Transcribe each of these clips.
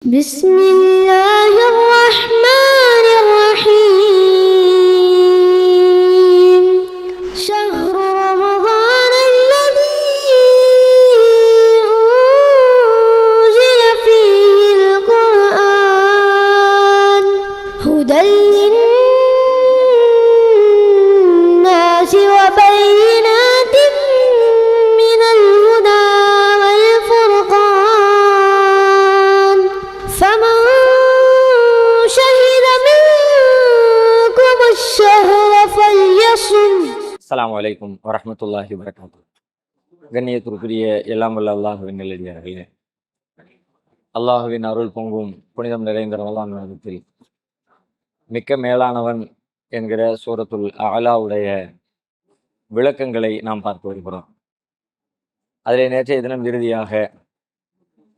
بسم الله الرحمن الرحيم شهر رمضان الذي أنزل فيه القرآن هدى للناس وبينات من الهدى والفرقان فمن شهد منكم الشهر فليصم. அஸ்ஸலாமு அலைக்கும் வரஹ்மத்துல்லாஹி வபரகாத்துஹு. கண்ணியத்திற்குரிய எல்லாம் வல்ல அல்லாஹுவின் நல்லடியார்களே, அல்லாஹுவின் அருள் பொங்கும் புனிதம் நிறைந்த ரமலான் மாதத்தில் மிக்க மேலானவன் என்கிற சூரத்துல் அலாவுடைய விளக்கங்களை நாம் பார்த்து வருகிறோம். அதிலே நேற்றைய தினம் இறுதியாக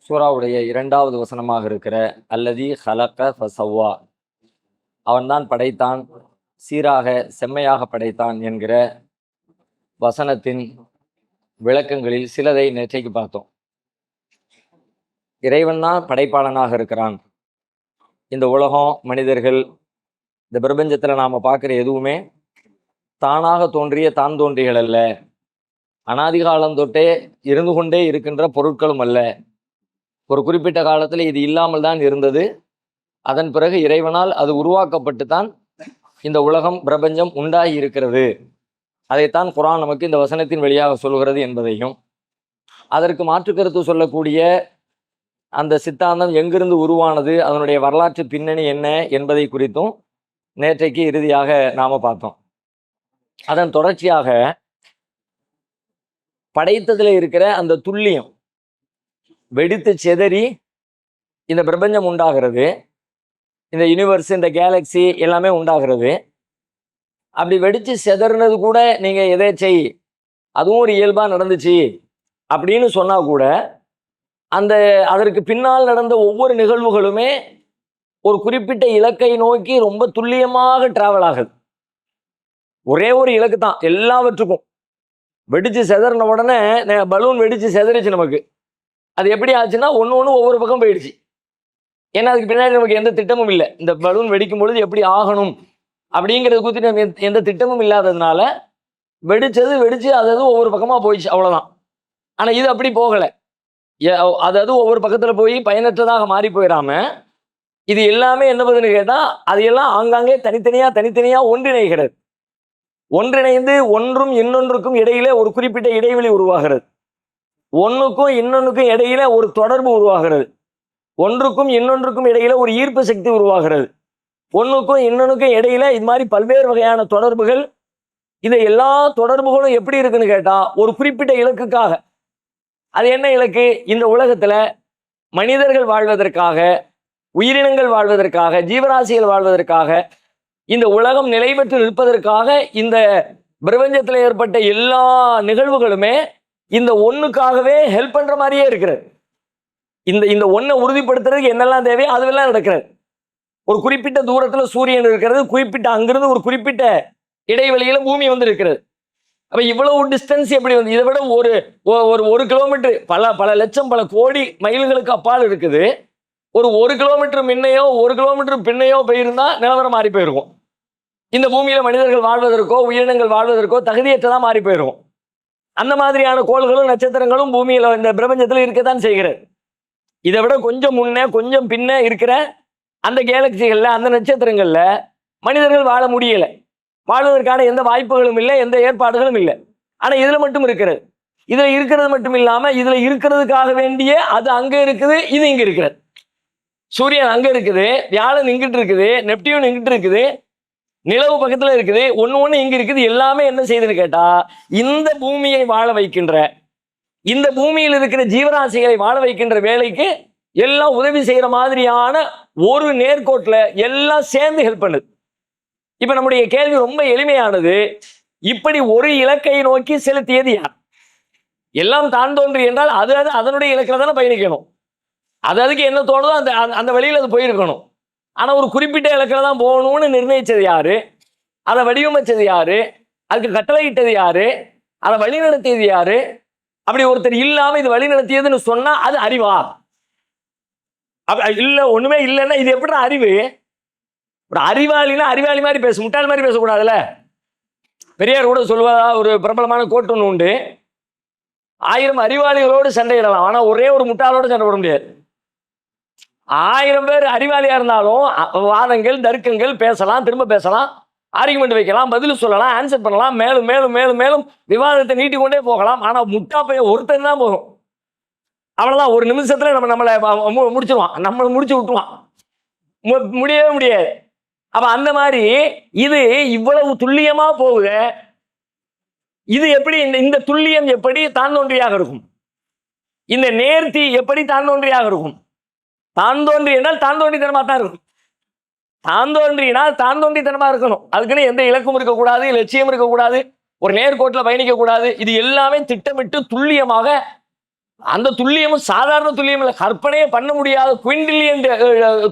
சூராவுடைய 2வது வசனமாக இருக்கிற அல்லதி ஹலக ஃபசவ்வா, அவன்தான் படைத்தான், சீராக செம்மையாக படைத்தான் என்கிற வசனத்தின் விளக்கங்களில் சிலதை நேற்றைக்கு பார்த்தோம். இறைவன் தான் படைப்பாளனாக இருக்கிறான். இந்த உலகம், மனிதர்கள், இந்த பிரபஞ்சத்தில் நாம் பார்க்குற எதுவுமே தானாக தோன்றிய தான் தோன்றிகள் அல்ல, அனாதிகாலம் தொட்டே இருந்து கொண்டே இருக்கின்ற பொருட்களும் அல்ல. ஒரு குறிப்பிட்ட காலத்தில் இது இல்லாமல் தான் இருந்தது. அதன் பிறகு இறைவனால் அது உருவாக்கப்பட்டு தான் இந்த உலகம், பிரபஞ்சம் உண்டாகி இருக்கிறது. அதைத்தான் குர்ஆன் நமக்கு இந்த வசனத்தின் வழியாக சொல்கிறது என்பதையும், அதற்கு மாற்று கருத்து சொல்லக்கூடிய அந்த சித்தாந்தம் எங்கிருந்து உருவானது, அதனுடைய வரலாற்று பின்னணி என்ன என்பதை குறித்தும் நேற்றைக்கு இறுதியாக நாம பார்த்தோம். அதன் தொடர்ச்சியாக படைத்ததில் இருக்கிற அந்த துல்லியம் வெடித்து செதறி இந்த பிரபஞ்சம் உண்டாகிறது, இந்த யூனிவர்ஸ், இந்த கேலக்சி எல்லாமே உண்டாகிறது. அப்படி வெடிச்சு செதறினது கூட நீங்க எதேச்சை, அதுவும் ஒரு இயல்பா நடந்துச்சு அப்படின்னு சொன்னா கூட அந்த அதற்கு பின்னால் நடந்த ஒவ்வொரு நிகழ்வுகளுமே ஒரு குறிப்பிட்ட இலக்கை நோக்கி ரொம்ப துல்லியமாக டிராவல் ஆகுது. ஒரே ஒரு இலக்கு தான் எல்லாவற்றுக்கும். வெடிச்சு செதறின உடனே பலூன் வெடிச்சு செதறிச்சு, நமக்கு அது எப்படி ஆச்சுன்னா ஒன்று ஒவ்வொரு பக்கம் போயிடுச்சு. ஏன்னா அதுக்கு பின்னாடி நமக்கு எந்த திட்டமும் இல்லை. இந்த பலூன் வெடிக்கும் பொழுது எப்படி ஆகணும் அப்படிங்கிறது குறித்து நம்ம எந்த திட்டமும் இல்லாததுனால வெடிச்சு அதாவது ஒவ்வொரு பக்கமாக போயிடுச்சு, அவ்வளோதான். ஆனால் இது அப்படி போகலை. அதாவது ஒவ்வொரு பக்கத்தில் போய் பயனற்றதாக மாறி போயிடாம இது எல்லாமே என்னதுன்னு கேட்டால் அது எல்லாம் ஆங்காங்கே தனித்தனியாக ஒன்றிணைகிறது. ஒன்றிணைந்து ஒன்றும் இன்னொன்றுக்கும் இடையிலே ஒரு குறிப்பிட்ட இடைவெளி உருவாகிறது. ஒன்றுக்கும் இன்னொன்றுக்கும் இடையில ஒரு தொடர்பு உருவாகிறது. ஒன்றுக்கும் இன்னொன்றுக்கும் இடையில ஒரு ஈர்ப்பு சக்தி உருவாகிறது. ஒன்றுக்கும் இன்னொன்றுக்கும் இடையில இது மாதிரி பல்வேறு வகையான தொடர்புகள். இது எல்லா தொடர்புகளும் எப்படி இருக்குன்னு கேட்டா ஒரு குறிப்பிட்ட இலக்குக்காக. அது என்ன இலக்கு? இந்த உலகத்துல மனிதர்கள் வாழ்வதற்காக, உயிரினங்கள் வாழ்வதற்காக, ஜீவராசிகள் வாழ்வதற்காக, இந்த உலகம் நிலை பெற்று நிற்பதற்காக இந்த பிரபஞ்சத்தில் ஏற்பட்ட எல்லா நிகழ்வுகளுமே இந்த ஒண்ணுக்காகவே ஹெல்ப் பண்ற மாதிரியே இருக்கிறது. இந்த ஒன்றை உறுதிப்படுத்துறதுக்கு என்னெல்லாம் தேவையோ அதுவெல்லாம் நடக்கிறது. ஒரு குறிப்பிட்ட தூரத்துல சூரியன் இருக்கிறது, குறிப்பிட்ட அங்கிருந்து ஒரு குறிப்பிட்ட இடைவெளியில பூமி வந்து இருக்கிறது. அப்ப இவ்வளவு டிஸ்டன்ஸ் எப்படி வந்து, இதை விட ஒரு கிலோமீட்டர் பல லட்சம் பல கோடி மைல்களுக்கு அப்பால் இருக்குது. ஒரு கிலோமீட்டர் முன்னையோ ஒரு கிலோமீட்டர் பின்னையோ போயிருந்தா நிலவரம் மாறி போயிருக்கும். இந்த பூமியில மனிதர்கள் வாழ்வதற்கோ உயிரினங்கள் வாழ்வதற்கோ தகுதியற்றதா மாறி போயிருக்கும். அந்த மாதிரியான கோள்களும் நட்சத்திரங்களும் பூமியில இந்த பிரபஞ்சத்தில் இருக்கத்தான் செய்கிறது. இதை விட கொஞ்சம் முன்னே கொஞ்சம் பின்ன இருக்கிற அந்த கேலக்சிகள்ல, அந்த நட்சத்திரங்கள்ல மனிதர்கள் வாழ முடியல. வாழ்வதற்கான எந்த வாய்ப்புகளும் இல்லை, எந்த ஏற்பாடுகளும் இல்லை. ஆனா இதுல மட்டும் இருக்கிறது. இதுல இருக்கிறது மட்டும் இல்லாம இதுல இருக்கிறதுக்காக வேண்டிய அது அங்க இருக்குது, இது இங்க இருக்கிறது. சூரியன் அங்க இருக்குது, வியாழன் இங்கிட்டு இருக்குது, நெப்டியூன் இங்கிட்டு இருக்குது, நிலவு பக்கத்துல இருக்குது, ஒண்ணு இங்க இருக்குது. எல்லாமே என்ன செய்யுதுன்னு கேட்டா இந்த பூமியை வாழ வைக்கின்ற, இந்த பூமியில் இருக்கிற ஜீவராசிகளை வாழ வைக்கின்ற வேலைக்கு எல்லாம் உதவி செய்யற மாதிரியான ஒரு நேர்கோட்டுல எல்லாம் சேர்ந்து ஹெல்ப் பண்ணுது. இப்ப நம்முடைய கேள்வி ரொம்ப எளிமையானது. இப்படி ஒரு இலக்கை நோக்கி செலுத்தியது யார்? எல்லாம் தான் தோன்றி என்றால் அது அதனுடைய இலக்கில தானே பயணிக்கணும். அதுக்கு என்ன தோணுதோ அந்த வழியில் அது போயிருக்கணும். ஆனா ஒரு குறிப்பிட்ட இலக்கில தான் போகணும்னு நிர்ணயிச்சது யாரு? அதை வடிவமைச்சது யாரு? அதுக்கு கட்டளையிட்டது யாரு? அதை வழி நடத்தியது யாரு? அப்படி ஒருத்தர் இல்லாம இது வழி நடத்தியதுன்னு சொன்னா அது அறிவா? இல்ல ஒண்ணுமே இல்லைன்னா இது எப்படி அறிவு? ஒரு அறிவாளினா அறிவாளி மாதிரி பேச, முட்டாள் மாதிரி பேசக்கூடாதுல்ல. பெரியார் கூட சொல்வதா ஒரு பிரபலமான கோட் ஒன்று உண்டு, 1000 அறிவாளிகளோடு சண்டையிடலாம், ஆனா ஒரே ஒரு முட்டாளோடு சண்டை போட முடியாது. 1000 பேர் அறிவாளியா இருந்தாலும் வாதங்கள் தர்க்கங்கள் பேசலாம், திரும்ப பேசலாம், ஆர்குமெண்ட் வைக்கலாம், பதில் சொல்லலாம், ஆன்சர் பண்ணலாம், மேலும் மேலும் மேலும் மேலும் விவாதத்தை நீட்டிக்கொண்டே போகலாம். ஆனா முட்டா பைய ஒருத்தன் தான் போகும். அவ்வளவுதான், ஒரு நிமிஷத்துல நம்மளை முடிச்சிருவான், நம்மளை முடிச்சு விட்டுருவான், முடியவே முடியாது. அப்ப அந்த மாதிரி இது இவ்வளவு துல்லியமா போகுது. இது எப்படி இந்த துல்லியம் எப்படி தான் தோன்றியாக இருக்கும்? இந்த நேர்த்தி எப்படி தான் தோன்றியாக இருக்கும்? தான் தோன்றி என்றால் தான் தோன்றித்தனமா தான் இருக்கும். தான் தோன்றினால் தான் தோன்றித்தனமா இருக்கணும். அதுக்குன்னு எந்த இலக்கும் இருக்கக்கூடாது, லட்சியம் இருக்கக்கூடாது, ஒரு நேர்கோட்டில் பயணிக்க கூடாது. இது எல்லாமே திட்டமிட்டு துல்லியமாக, அந்த துல்லியமும் சாதாரண துல்லியம் இல்லை, கற்பனையே பண்ண முடியாத குவிண்டிலியன்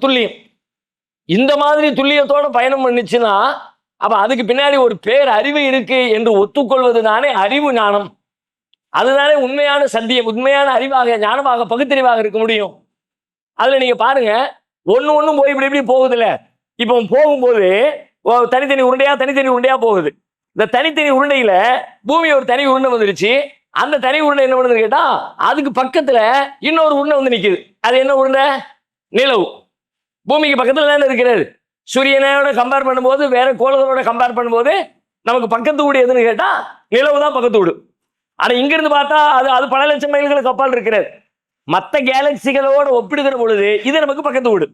துல்லியம். இந்த மாதிரி துல்லியத்தோட பயணம் பண்ணுச்சுன்னா அப்ப அதுக்கு பின்னாடி ஒரு பேர் அறிவு இருக்கு என்று ஒத்துக்கொள்வது தானே அறிவு ஞானம். அதுதானே உண்மையான சத்தியம், உண்மையான அறிவாக, ஞானமாக, பகுத்தறிவாக இருக்க முடியும். அதுல நீங்க பாருங்க, ஒன்னும் போய் இப்படி இப்படி போகுதுல்ல. இப்போ போகும்போது தனித்தனி உருண்டையா போகுது. இந்த தனித்தனி உருண்டையில பூமி ஒரு தனி உருண்டை வந்துருச்சு. அந்த தனி உருண்டை என்ன பண்ணுது கேட்டா, அதுக்கு பக்கத்துல இன்னொரு உருண்டை வந்து நிக்குது. அது என்ன உருண்டை? நிலவு. பூமிக்கு பக்கத்துல தானே இருக்கிறது. சூரியனோட கம்பேர் பண்ணும்போது, வேற கோள்களோட கம்பேர் பண்ணும்போது நமக்கு பக்கத்து வீடு எதுன்னு கேட்டா நிலவு தான் பக்கத்து வீடு. ஆனா இங்க இருந்து பார்த்தா அது பல லட்சம் மைல்களுக்கு அப்பால் இருக்கிறது. மற்ற கேலக்சிகளோட ஒப்பிடுகிற பொழுது இது நமக்கு பக்கத்து வீடு.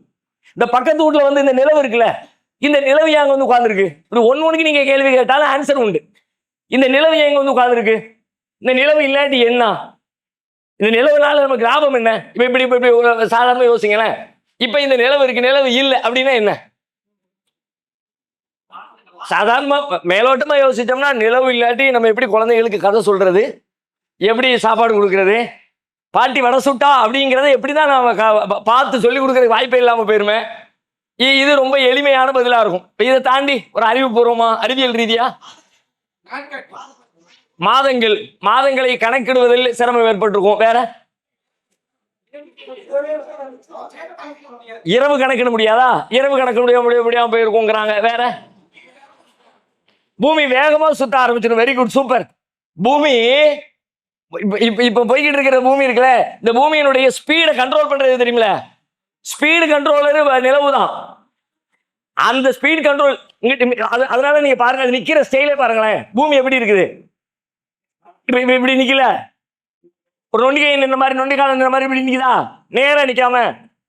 இந்த பக்கத்து வீட்டுல வந்து இந்த நிலவு இருக்குல்ல, இந்த நிலவு அங்க வந்து உட்கார்ந்துருக்கு. ஒண்ணுக்கு நீங்க கேள்வி கேட்டாலும் ஆன்சர் உண்டு. இந்த நிலவு எங்க வந்து உட்கார்ந்துருக்கு? இந்த நிலவு இல்லாட்டி என்ன? இந்த நிலவுனால நமக்கு லாபம் என்ன? இப்ப இப்படி இப்படி சாதாரண யோசிங்களேன். இப்ப இந்த நிலவு இருக்கு, நிலவு இல்லை அப்படின்னா என்ன? சாதாரணமா மேலோட்டமா யோசிச்சோம்னா, நிலவு இல்லாட்டி நம்ம எப்படி குழந்தைகளுக்கு கதை சொல்றது, எப்படி சாப்பாடு கொடுக்கறது, பாட்டி வடை சுட்டா அப்படிங்கிறத எப்படிதான் நாம பார்த்து சொல்லி கொடுக்கறதுக்கு வாய்ப்பே இல்லாம போயிருமே. இது ரொம்ப எளிமையான பதிலா இருக்கும். இதை தாண்டி ஒரு அறிவுபூர்வமா, அறிவியல் ரீதியா மாதங்களை கணக்கிடுவதில் சிரமம் ஏற்பட்டிருக்கும். வேற இரவு கணக்கிட முடியாதா? இரவு கணக்கிட முடியாம போயிருக்கோங்கிறாங்க. வேற பூமி வேகமா சுத்த ஆரம்பிச்சிடும். Very good, super. பூமி இப்ப போய்கிட்டு இருக்கிற பூமி இருக்குல்ல, இந்த பூமியினுடைய ஸ்பீடை கண்ட்ரோல் பண்றது தெரியுமில, ஸ்பீடு கண்ட்ரோலரு நிலவு தான். அந்த ஸ்பீடு கண்ட்ரோல் அதனால நீங்க பாருங்க, அது நிக்கிற ஸ்டைலே பாருங்களேன். பூமி எப்படி இருக்குது? இப்படி நிக்கல, ஒரு நொண்டிகை இந்த மாதிரி, நொண்டிக்காலம் இந்த மாதிரி இப்படி நிக்குதா? நேரா நிக்காம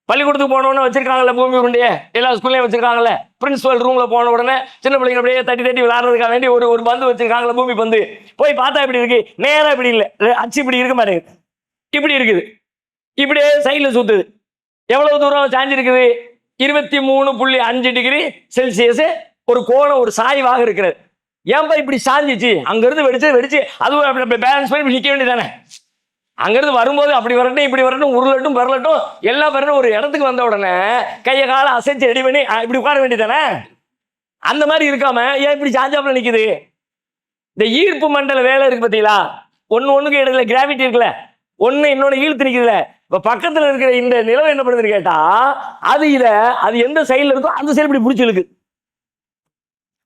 பள்ளிக்கூடத்துக்கு போனோன்னு வச்சிருக்காங்கல்ல பூமி உருண்டையே, எல்லா ஸ்கூல்லையும் வச்சிருக்காங்கல்ல. பிரின்சிபல் ரூம்ல போன உடனே சின்ன பிள்ளைங்க அப்படியே தட்டி விளையாடுறதுக்காக வேண்டி ஒரு பந்து வச்சிருக்காங்கல்ல, பூமி பந்து. போய் பார்த்தா இப்படி இருக்கு, நேரா இப்படி இல்லை, அச்சு இப்படி இருக்க மாட்டேங்குது, இப்படி இருக்குது. இப்படியே சைடில் சுத்துது. எவ்வளவு தூரம் சாஞ்சி இருக்குது? 23.5 டிகிரி செல்சியஸ் ஒரு கோணம், ஒரு சாய்வாக இருக்கிறது. ஏன்பா இப்படி சாஞ்சிச்சு? அங்கிருந்து வெடிச்சு அதுவும் பேலன்ஸ் பண்ணி நிக்க வேண்டியதானே. அங்கிருந்து வரும்போது அப்படி வரட்டும், இப்படி வரட்டும், உருளட்டும், வரலட்டும், எல்லாம் வரணும். ஒரு இடத்துக்கு வந்த உடனே கையை காலை அசைச்சு ரெடி பண்ணி இப்படி உட்கார வேண்டியதானே. அந்த மாதிரி இருக்காம ஏன் இப்படி சாஞ்சாப்புல நிக்குது? இந்த ஈர்ப்பு மண்டல வேலை இருக்கு பார்த்தீங்களா, ஒண்ணுக்கு இடத்துல கிராவிட்டி இருக்குல்ல, ஒண்ணு இன்னொன்னு இழுத்து நிக்குதுல. இப்ப பக்கத்துல இருக்கிற இந்த நிலவு என்ன பண்ணுதுன்னு கேட்டா, அது எந்த சைடுல இருக்கோ அந்த சைடு இப்படி பிடிச்சி இழுக்கு.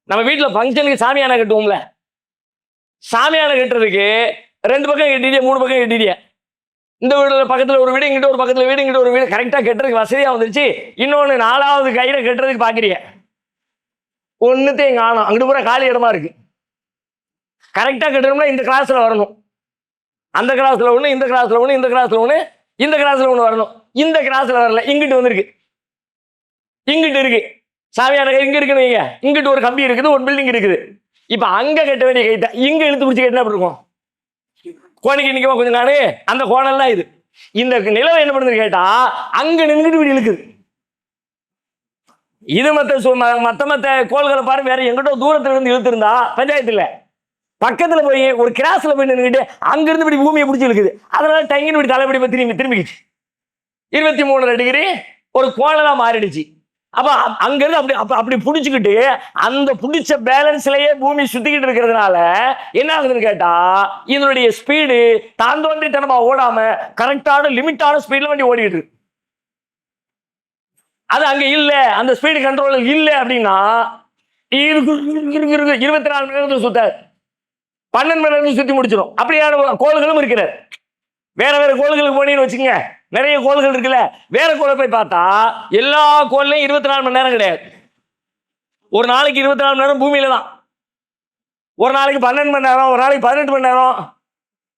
நம்ம வீட்டுல ஃபங்க்ஷனுக்கு சாமியான கட்டுவோம்ல, சாமியான கட்டுறதுக்கு 2 பக்கம் கட்டிட்டியா, 3 பக்கம் கட்டிட்டியா. இந்த வீடுல பக்கத்துல ஒரு வீடு, இங்கிட்ட ஒரு பக்கத்துல வீடு, இங்கிட்ட ஒரு வீடு, கரெக்டா கட்டுறதுக்கு வசதியா வந்துருச்சு. இன்னொன்னு 4வது கயிறை கட்டுறதுக்கு பாக்குறீங்க, ஒண்ணுத்தையும் காணும், அங்கிட்டு பூரா காலி இடமா இருக்கு. கரெக்டா கட்டணும்னா இந்த கிளாஸ்ல வரணும், அந்த கிளாஸ்ல ஒண்ணு, இந்த கிளாஸ்ல ஒண்ணு, இந்த கிளாஸ்ல ஒண்ணு, இந்த கிளாஸ்ல ஒண்ணு வரணும். இந்த கிளாஸ்ல வரல, இங்கிட்டு வந்திருக்கு, இங்கிட்டு இருக்கு. சாமியான கை இங்க இருக்குன்னு வைங்க, இங்கிட்டு ஒரு கம்பி இருக்குது, ஒரு பில்டிங் இருக்குது. இப்ப அங்க கட்ட வேண்டிய கைட்டா இங்க இழுத்து பிடிச்சி கட்டினா அப்படி இருக்கும். கோணிக்கு நிற்கமா கொஞ்சம் நாடு, அந்த கோணம்லாம் இது. இந்த நிலவை என்ன பண்ணுது கேட்டா, அங்க நின்றுட்டு இப்படி இழுக்குது. இது மத்த கோள்களை பாரு, வேற எங்கிட்ட தூரத்துல இருந்து இழுத்துருந்தா பஞ்சாயத்துல பக்கத்துல போய் ஒரு கிராஸ்ல போய் நின்றுட்டு அங்கிருந்து இப்படி பூமியை பிடிச்சி இழுக்குது. அதனால டங்கின்னு இப்படி தலைப்படி திரும்பிக்கிச்சு. 23 டிகிரி ஒரு கோணலா மாறிடுச்சு. அப்ப அங்கிருந்து அப்படி புடிச்சுக்கிட்டு அந்த புடிச்ச பேலன்ஸ்லயே பூமி சுத்திக்கிட்டு இருக்கிறதுனால என்ன ஆகுதுன்னு கேட்டா, இதனுடைய ஸ்பீடு தான் தோன்றித்தனமா ஓடாம கரெக்டான லிமிட்டான ஸ்பீட்ல வண்டி ஓடிட்டு இருக்கு. அது அங்க இல்ல, அந்த ஸ்பீடு கண்ட்ரோல் இல்ல அப்படின்னா 24 மணி நேரத்தில் சுத்தாது, 12 மணி நேரத்தில் சுத்தி முடிச்சிடும். அப்படியான கோள்களும் இருக்கிறது. வேற வேற கோள்களுக்கு போனீங்கன்னு வச்சுக்கோங்க, நிறைய கோள்கள் இருக்குல்ல, வேற கோளை போய் பார்த்தா எல்லா கோள்லையும் 24 மணி நேரம் கிடையாது. ஒரு நாளைக்கு 24 மணி நேரம் பூமியில தான். ஒரு நாளைக்கு 12 மணி நேரம், ஒரு நாளைக்கு 18 மணி நேரம்,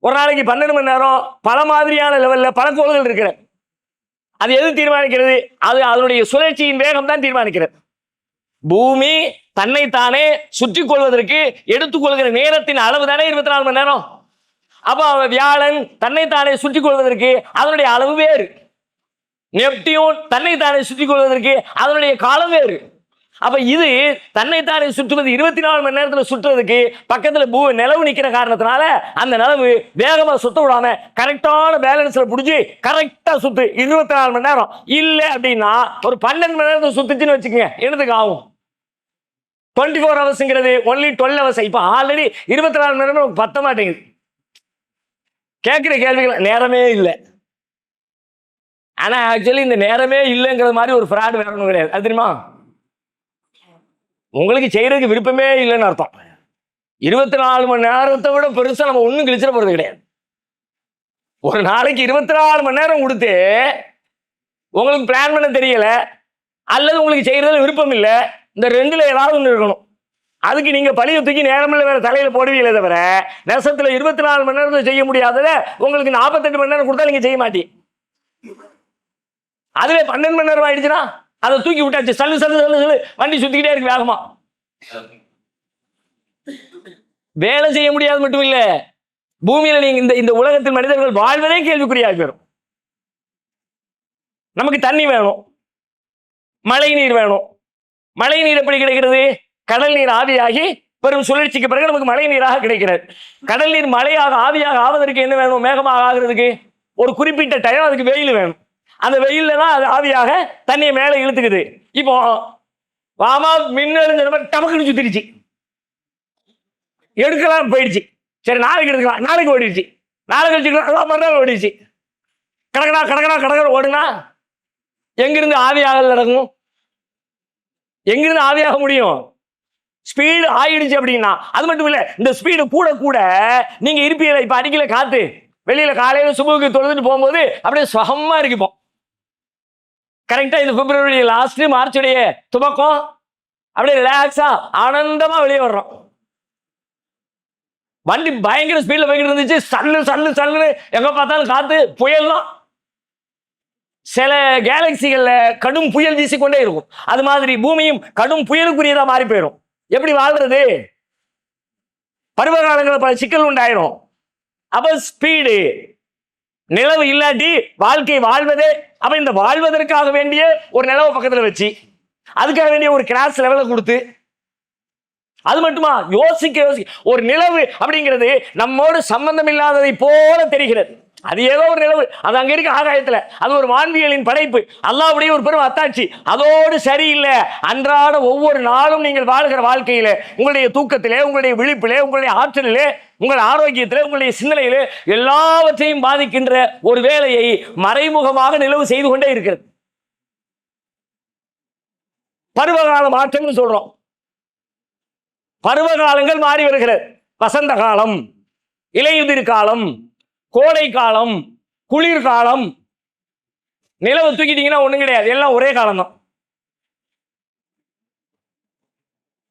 ஒரு நாளைக்கு 12 மணி நேரம், பல மாதிரியான லெவல்ல பல கோள்கள் இருக்கிறது. அது எது தீர்மானிக்கிறது? அது அதனுடைய சுழற்சியின் வேகம் தான் தீர்மானிக்கிறது. பூமி தன்னைத்தானே சுற்றி கொள்வதற்கு எடுத்துக்கொள்கிற நேரத்தின் அளவு தானே 24 மணி நேரம். அப்ப வியாழன் தன்னைத்தானே சுற்றி கொள்வதற்கு அதனுடைய அளவு வேறு, நெப்டியூன் தன்னைத்தானே சுற்றி கொள்வதற்கு அதனுடைய காலம் வேறு. அப்ப இது தன்னைத்தானே சுற்றுவது 24 மணி நேரத்தில் சுற்றுறதுக்கு பக்கத்துல நிலவு நிக்கிற காரணத்தினால அந்த நிலவு வேகமா சுத்த விடாம கரெக்டான பேலன்ஸ்ல புடிச்சு கரெக்டா சுத்து 24 மணி நேரம். இல்ல அப்படின்னா ஒரு 12 மணி நேரத்தில் சுத்துச்சுன்னு வச்சுக்கோங்க, என்னதுக்கு ஆகும்? 24 ஹவர்ஸ்ங்கிறது ஒன்லி 12 ஹவர்ஸ். இப்ப ஆல்ரெடி 24 மணி நேரம் பத்த மாட்டேங்குது. கேட்கிற கேள்விகள் நேரமே இல்லை. ஆனா ஆக்சுவலி இந்த நேரமே இல்லைங்கிற மாதிரி ஒரு ஃப்ராட் வேற ஒன்றும் கிடையாது. அது தெரியுமா? உங்களுக்கு செய்யறதுக்கு விருப்பமே இல்லைன்னு அர்த்தம். 24 மணி நேரத்தை விட பெருசா நம்ம ஒன்றும் கிழிச்சிட போறது கிடையாது. ஒரு நாளைக்கு 24 மணி நேரம் கொடுத்து உங்களுக்கு பிளான் பண்ண தெரியல, அல்லது உங்களுக்கு செய்யறதுல விருப்பம் இல்லை, இந்த ரெண்டுல ஏதாவது ஒன்று இருக்கணும். அதுக்கு நீங்க பழிய தூக்கி நேரமில்ல வேற தலையில போடுவீங்களே தவிர நெசத்துல 24 மணி நேரத்தில் செய்ய முடியாதத உங்களுக்கு 48 மணி நேரம் கொடுத்தா நீங்க செய்ய மாட்டீங்க. அதுவே 12 மணி நேரம் ஆயிடுச்சுன்னா அதை தூக்கி விட்டாச்சு, சல்லு சல்லு சல்லு சல்லு வண்டி சுத்திக்கிட்டே இருக்கு வேகமா. வேலை செய்ய முடியாது மட்டும் இல்ல, பூமியில நீங்க இந்த உலகத்தில் மனிதர்கள் வாழ்வதே கேள்விக்குறியாக போயிடும். நமக்கு தண்ணி வேணும், மழை நீர் வேணும். மழை நீர் எப்படி கிடைக்கிறது? கடல் நீர் ஆவியாகி பெரும் சுழற்சிக்கு பிறகு நமக்கு மழை நீராக கிடைக்கிறது. கடல் நீர் மழையாக ஆவியாக ஆவதற்கு என்ன வேணும்? மேகமாக ஆகிறதுக்கு ஒரு குறிப்பிட்ட டைம் அதுக்கு வெயில் வேணும். அந்த வெயில்ல தான் அது ஆவியாக தண்ணியை மேலே இழுத்துக்குது. இப்போ வாமா மின்னல் டமக்குன்னு சுத்திடுச்சு, எடுக்கலாம் போயிடுச்சு. சரி நாளைக்கு எடுக்கலாம், நாளைக்கு ஓடிடுச்சு, நாளைக்கு வச்சுக்கலாம், மறுநாள் ஓடிடுச்சு. கடக்கடா கடக்கடா கடற்கரை ஓடுனா எங்கிருந்து ஆவியாக நடக்கும்? எங்கிருந்து ஆவியாக முடியும்? ஸ்பீடு ஆயிடுச்சு அப்படின்னா. அது மட்டும் இல்ல, இந்த ஸ்பீடு கூட கூட நீங்க இருப்பீங்க. இப்ப அடிக்கல காத்து, வெளியில காலையில சுபுக்கு தொழுதுட்டு போகும்போது அப்படியே சுகமா இருக்குப்போம். கரெக்டா இந்த பிப்ரவரி லாஸ்ட் மார்ச்சுடைய துவக்கம் அப்படியே ரிலாக்ஸா ஆனந்தமா வெளியே வர்றோம். வண்டி பயங்கர ஸ்பீட்ல போய்கிட்டு இருந்துச்சு, சல்லு சல்லு சல்லுன்னு எங்க பார்த்தாலும் காத்து புயல்லாம். சில கேலக்சிகள்ல கடும் புயல் வீசிக்கொண்டே இருக்கும். அது மாதிரி பூமியும் கடும் புயலுக்குரியதா மாறி போயிடும். எப்படி வாழ்றது? பருவகாலங்களில் பல சிக்கல் உண்டாயிரும். அப்ப ஸ்பீடு நிலவு இல்லாட்டி வாழ்க்கை வாழ்வதே. அப்ப இந்த வாழ்வதற்காக வேண்டிய ஒரு நிலவை பக்கத்துல வச்சு அதுக்காக வேண்டிய ஒரு கிளாஸ் லெவலை கொடுத்து, அது மட்டுமா யோசிக்க ஒரு நிலவு அப்படிங்கிறது நம்மோடு சம்பந்தம் இல்லாததை போல தெரிகிறது. அது ஏதோ ஒரு நிலவு, அது அங்க இருக்க ஆகாயத்துல, அது ஒரு வான்வியலின் படைப்பு, அல்லாஹ்வுடைய ஒரு பெரும் அத்தாட்சி. அதோடு சரியில்லை. அன்றாட ஒவ்வொரு நாளும் நீங்கள் வாழ்கிற வாழ்க்கையில, உங்களுடைய தூக்கத்திலே, உங்களுடைய விழிப்பிலே, உங்களுடைய ஆற்றலிலே, உங்கள் ஆரோக்கியத்திலே, உங்களுடைய சிந்தனையிலே எல்லாவற்றையும் பாதிக்கின்ற ஒரு வேலையை மறைமுகமாக நிலவு செய்து கொண்டே இருக்கிறது. பருவகால மாற்றம்னு சொல்றோம். பருவகாலங்கள் மாறி வருகிறது. வசந்த காலம், இலையுதிர் காலம், கோடை காலம், குளிர்காலம். நிலவு தூக்கிட்டீங்கன்னா ஒண்ணும் கிடையாது, எல்லாம் ஒரே காலம் தான்.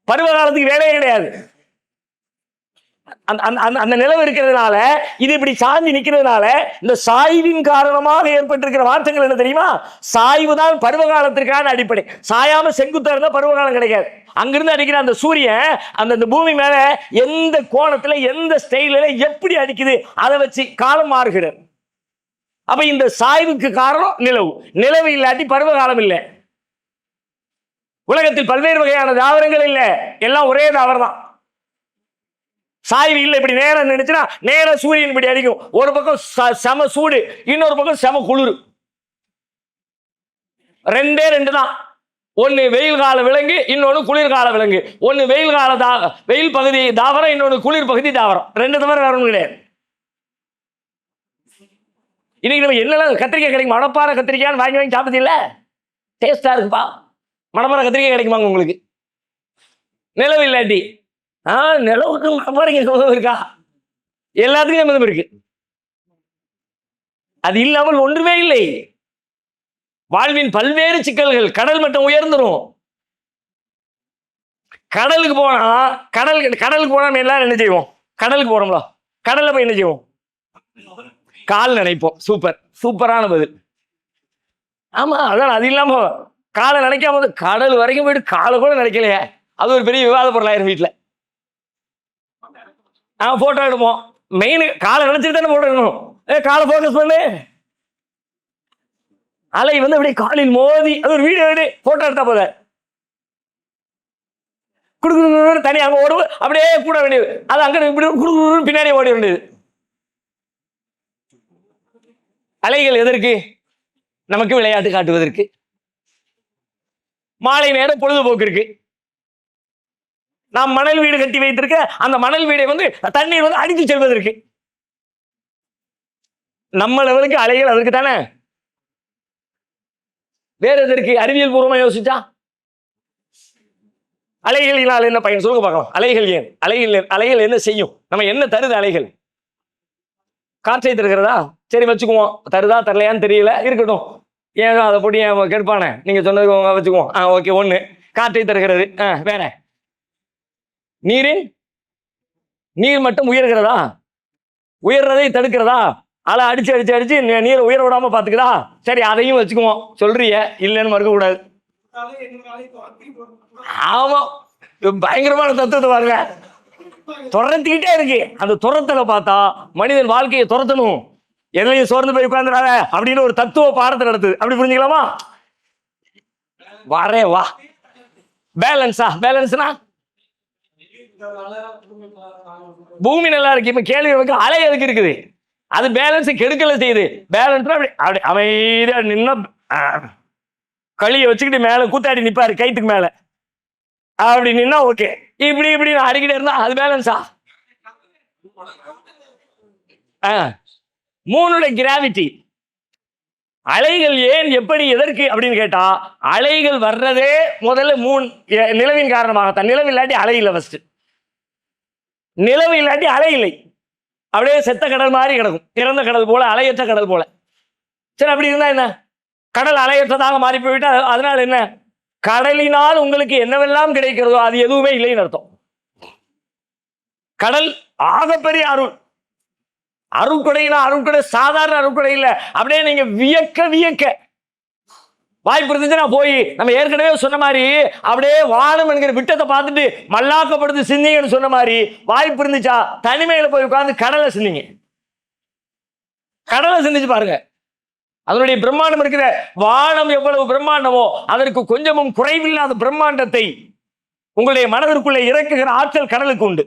பருவ காலத்துக்கு வேலையே கிடையாது. அந்த நிலவு இருக்கிறதுனால, இது இப்படி சாய்ந்து நிற்கிறதுனால, இந்த சாய்வின் காரணமாக ஏற்பட்டிருக்கிற மாற்றங்கள் என்ன தெரியுமா? சாய்வு தான் பருவ காலத்திற்கான அடிப்படை. சாயாம செங்குத்தா இருந்தா பருவகாலம் கிடைக்காது. அங்கிருந்து அடிக்கிற அந்த சூரியன் அந்த பூமி மேல எந்த கோணத்துல எந்த ஸ்டைல எப்படி அடிக்குது அதை வச்சு காலம் மாறுகிறது. அப்ப இந்த சாய்வுக்கு காரணம் நிலவு. நிலவு இல்லாட்டி பருவ காலம் இல்லை. உலகத்தில் பல்வேறு வகையான தாவரங்கள் இல்லை, எல்லாம் ஒரே தாவரம் தான். சாய்வு இல்லை. இப்படி நேரம் நினைச்சுன்னா நேர சூரியன் இப்படி அடிக்கும். ஒரு பக்கம் செம சூடு, இன்னொரு பக்கம் செம குளிர். ரெண்டே ரெண்டு தான். ஒன்னு வெயில் கால விலங்கு, இன்னொன்னு குளிர்கால விலங்கு. ஒன்னு வெயில் கால வெயில் பகுதி தாவரம், இன்னொன்னு குளிர் பகுதி தாவரம். ரெண்டு தவிர வேற ஒன்றும் கிடையாது. இன்னைக்கு நம்ம என்னெல்லாம் கத்திரிக்காய் கிடைக்கும், மணப்பாறை கத்திரிக்காய்னு வாங்கி வாங்கி சாப்பிட்டது இல்ல? டேஸ்டா இருக்குப்பா. மணமரம் கத்திரிக்காய் கிடைக்குமாங்க உங்களுக்கு? நிலவு இல்லாட்டி நிலவுக்கு மணமரம் சம்மந்தம் இருக்கா? எல்லாத்துக்கும் சம்மந்தம் இருக்கு. அது இல்லாமல் ஒன்றுமே இல்லை. வாழ்வின் பல்வேறு சிக்கல்கள். கடல் மட்டம் உயர்ந்துரும். கடலுக்கு போனா கடலுக்கு போனா எல்லாரும் என்ன செய்வோம்? கடலுக்கு போறோம்ல, கடல்ல போய் என்ன செய்வோம்? கால் நினைப்போம். சூப்பரான பதில். ஆமா, அதான். அது இல்லாம காலை நினைக்காம கடல் வரைக்கும் போயிட்டு காலை கூட நினைக்கலையே, அது ஒரு பெரிய விவாத பொருளாயிரும் வீட்டுல. போட்டோ எடுப்போம். மெயின் காலை நினைச்சிட்டு தானே போட்டோ எடுக்கணும். காலை போக்கஸ் பண்ணு. அலை அப்படியே காலில் மோதி அது ஒரு வீடியோ எடு, போட்டோ எடுத்தா போத குடுக்குறு தனி அங்க ஓடு, அப்படியே கூட வேண்டியது. அது அங்க குடுக்குறு பின்னாடி ஓடி வேண்டியது. அலைகள் எதற்கு? நமக்கு விளையாட்டு காட்டுவதற்கு. மாலை நேரம் பொழுதுபோக்கு இருக்கு. நாம் மணல் வீடு கட்டி வைத்திருக்க அந்த மணல் வீடை தண்ணீர் அடித்து செல்வதற்கு. நம்ம லெவலுக்கு அலைகள் அதற்கு தானே. வேற எதற்கு? அறிவியல் பூர்வமா யோசிச்சா அலைகளினால் என்ன பயன் சொல்லுங்க பார்க்கலாம். அலைகள் ஏன்? அலைகள் என்ன செய்யும்? நம்ம என்ன தருது அலைகள்? காற்றை தருகிறதா? சரி வச்சுக்குவோம். தருதா தரலையான்னு தெரியல, இருக்கட்டும். ஏன் அதை போட்டு ஏன் கெடுப்பானே? நீங்க சொன்னது வச்சுக்குவோம். ஓகே. ஒண்ணு காற்றை தருகிறது. வேற நீர் மட்டும் உயர்கிறதா? உயர்றதை தடுக்கிறதா? அலை அடிச்சு அடிச்சு அடிச்சு நீரை உயர விடாம பாத்துக்குதா? சரி, அதையும் வச்சுக்குவோம். சொல்றிய, இல்லைன்னு மறுக்க கூடாது. ஆமா, பயங்கரமான தத்துவத்தை பாருங்க. துரத்திக்கிட்டே இருக்கு. அந்த துரத்தலை பார்த்தா மனிதன் வாழ்க்கையை துரத்தணும், எதையும் சோர்ந்து போய் உட்கார்ந்துடாத அப்படின்னு ஒரு தத்துவ பாடத்தை நடத்துது. அப்படி புரிஞ்சுக்கலாமா? வரே வா. பேலன்ஸ்னா பூமி நல்லா இருக்கு. இப்ப கேள்வி அலை எதுக்கு இருக்குது? அது பேலன்ஸ் கெடுக்கல செய்யுது. பேலன்ஸ் அப்படி அமைதியா நின்னா களியை வச்சுக்கிட்டு மேல கூத்தாடி நிப்பாரு கைத்துக்கு மேல, அப்படி நின்னா ஓகே. இப்படி நான் அடிக்கிட்டே இருந்தா அது பேலன்ஸா? மூணுடைய கிராவிட்டி. அலைகள் ஏன், எப்படி, எதற்கு அப்படின்னு கேட்டா, அலைகள் வர்றதே முதல்ல நிலவின் காரணமாகத்தான். நிலவு இல்லாட்டி அலை இல்லை. ஃபர்ஸ்ட் நிலவு இல்லாட்டி அலை இல்லை. அப்படியே செத்த கடல் மாதிரி கிடக்கும், இறந்த கடல் போல, அலையற்ற கடல் போல. சரி, அப்படி இருந்தா என்ன? கடல் அலையற்றதாக மாறி போய்விட்டா அதனால என்ன? கடலினால் உங்களுக்கு என்னவெல்லாம் கிடைக்கிறதோ அது எதுவுமே இல்லைன்னு அர்த்தம். கடல் ஆகப்பெரிய அருட்கொடைனா அருட்கொடை சாதாரண அருட்கொடை இல்லை. அப்படியே நீங்க வியக்க வாய்ப்பு இருந்துச்சுன்னா போய் நம்ம ஏற்கனவே சொன்ன மாதிரி அப்படியே வானம் என்கிற விட்டத்தை பார்த்துட்டு மல்லாக்கப்படுத்து சிந்திங்கன்னு சொன்ன மாதிரி வாய்ப்பு இருந்துச்சா தனிமையில போய் உட்கார்ந்து கடலை சிந்திங்க. கடலை சிந்திச்சு பாருங்க. அதனுடைய பிரம்மாண்டம் இருக்கிற வானம் எவ்வளவு பிரம்மாண்டமோ அதற்கு கொஞ்சமும் குறைவில்லாத பிரம்மாண்டத்தை உங்களுடைய மனதிற்குள்ளே இறக்குகிற ஆற்றல் கடலுக்கு உண்டு.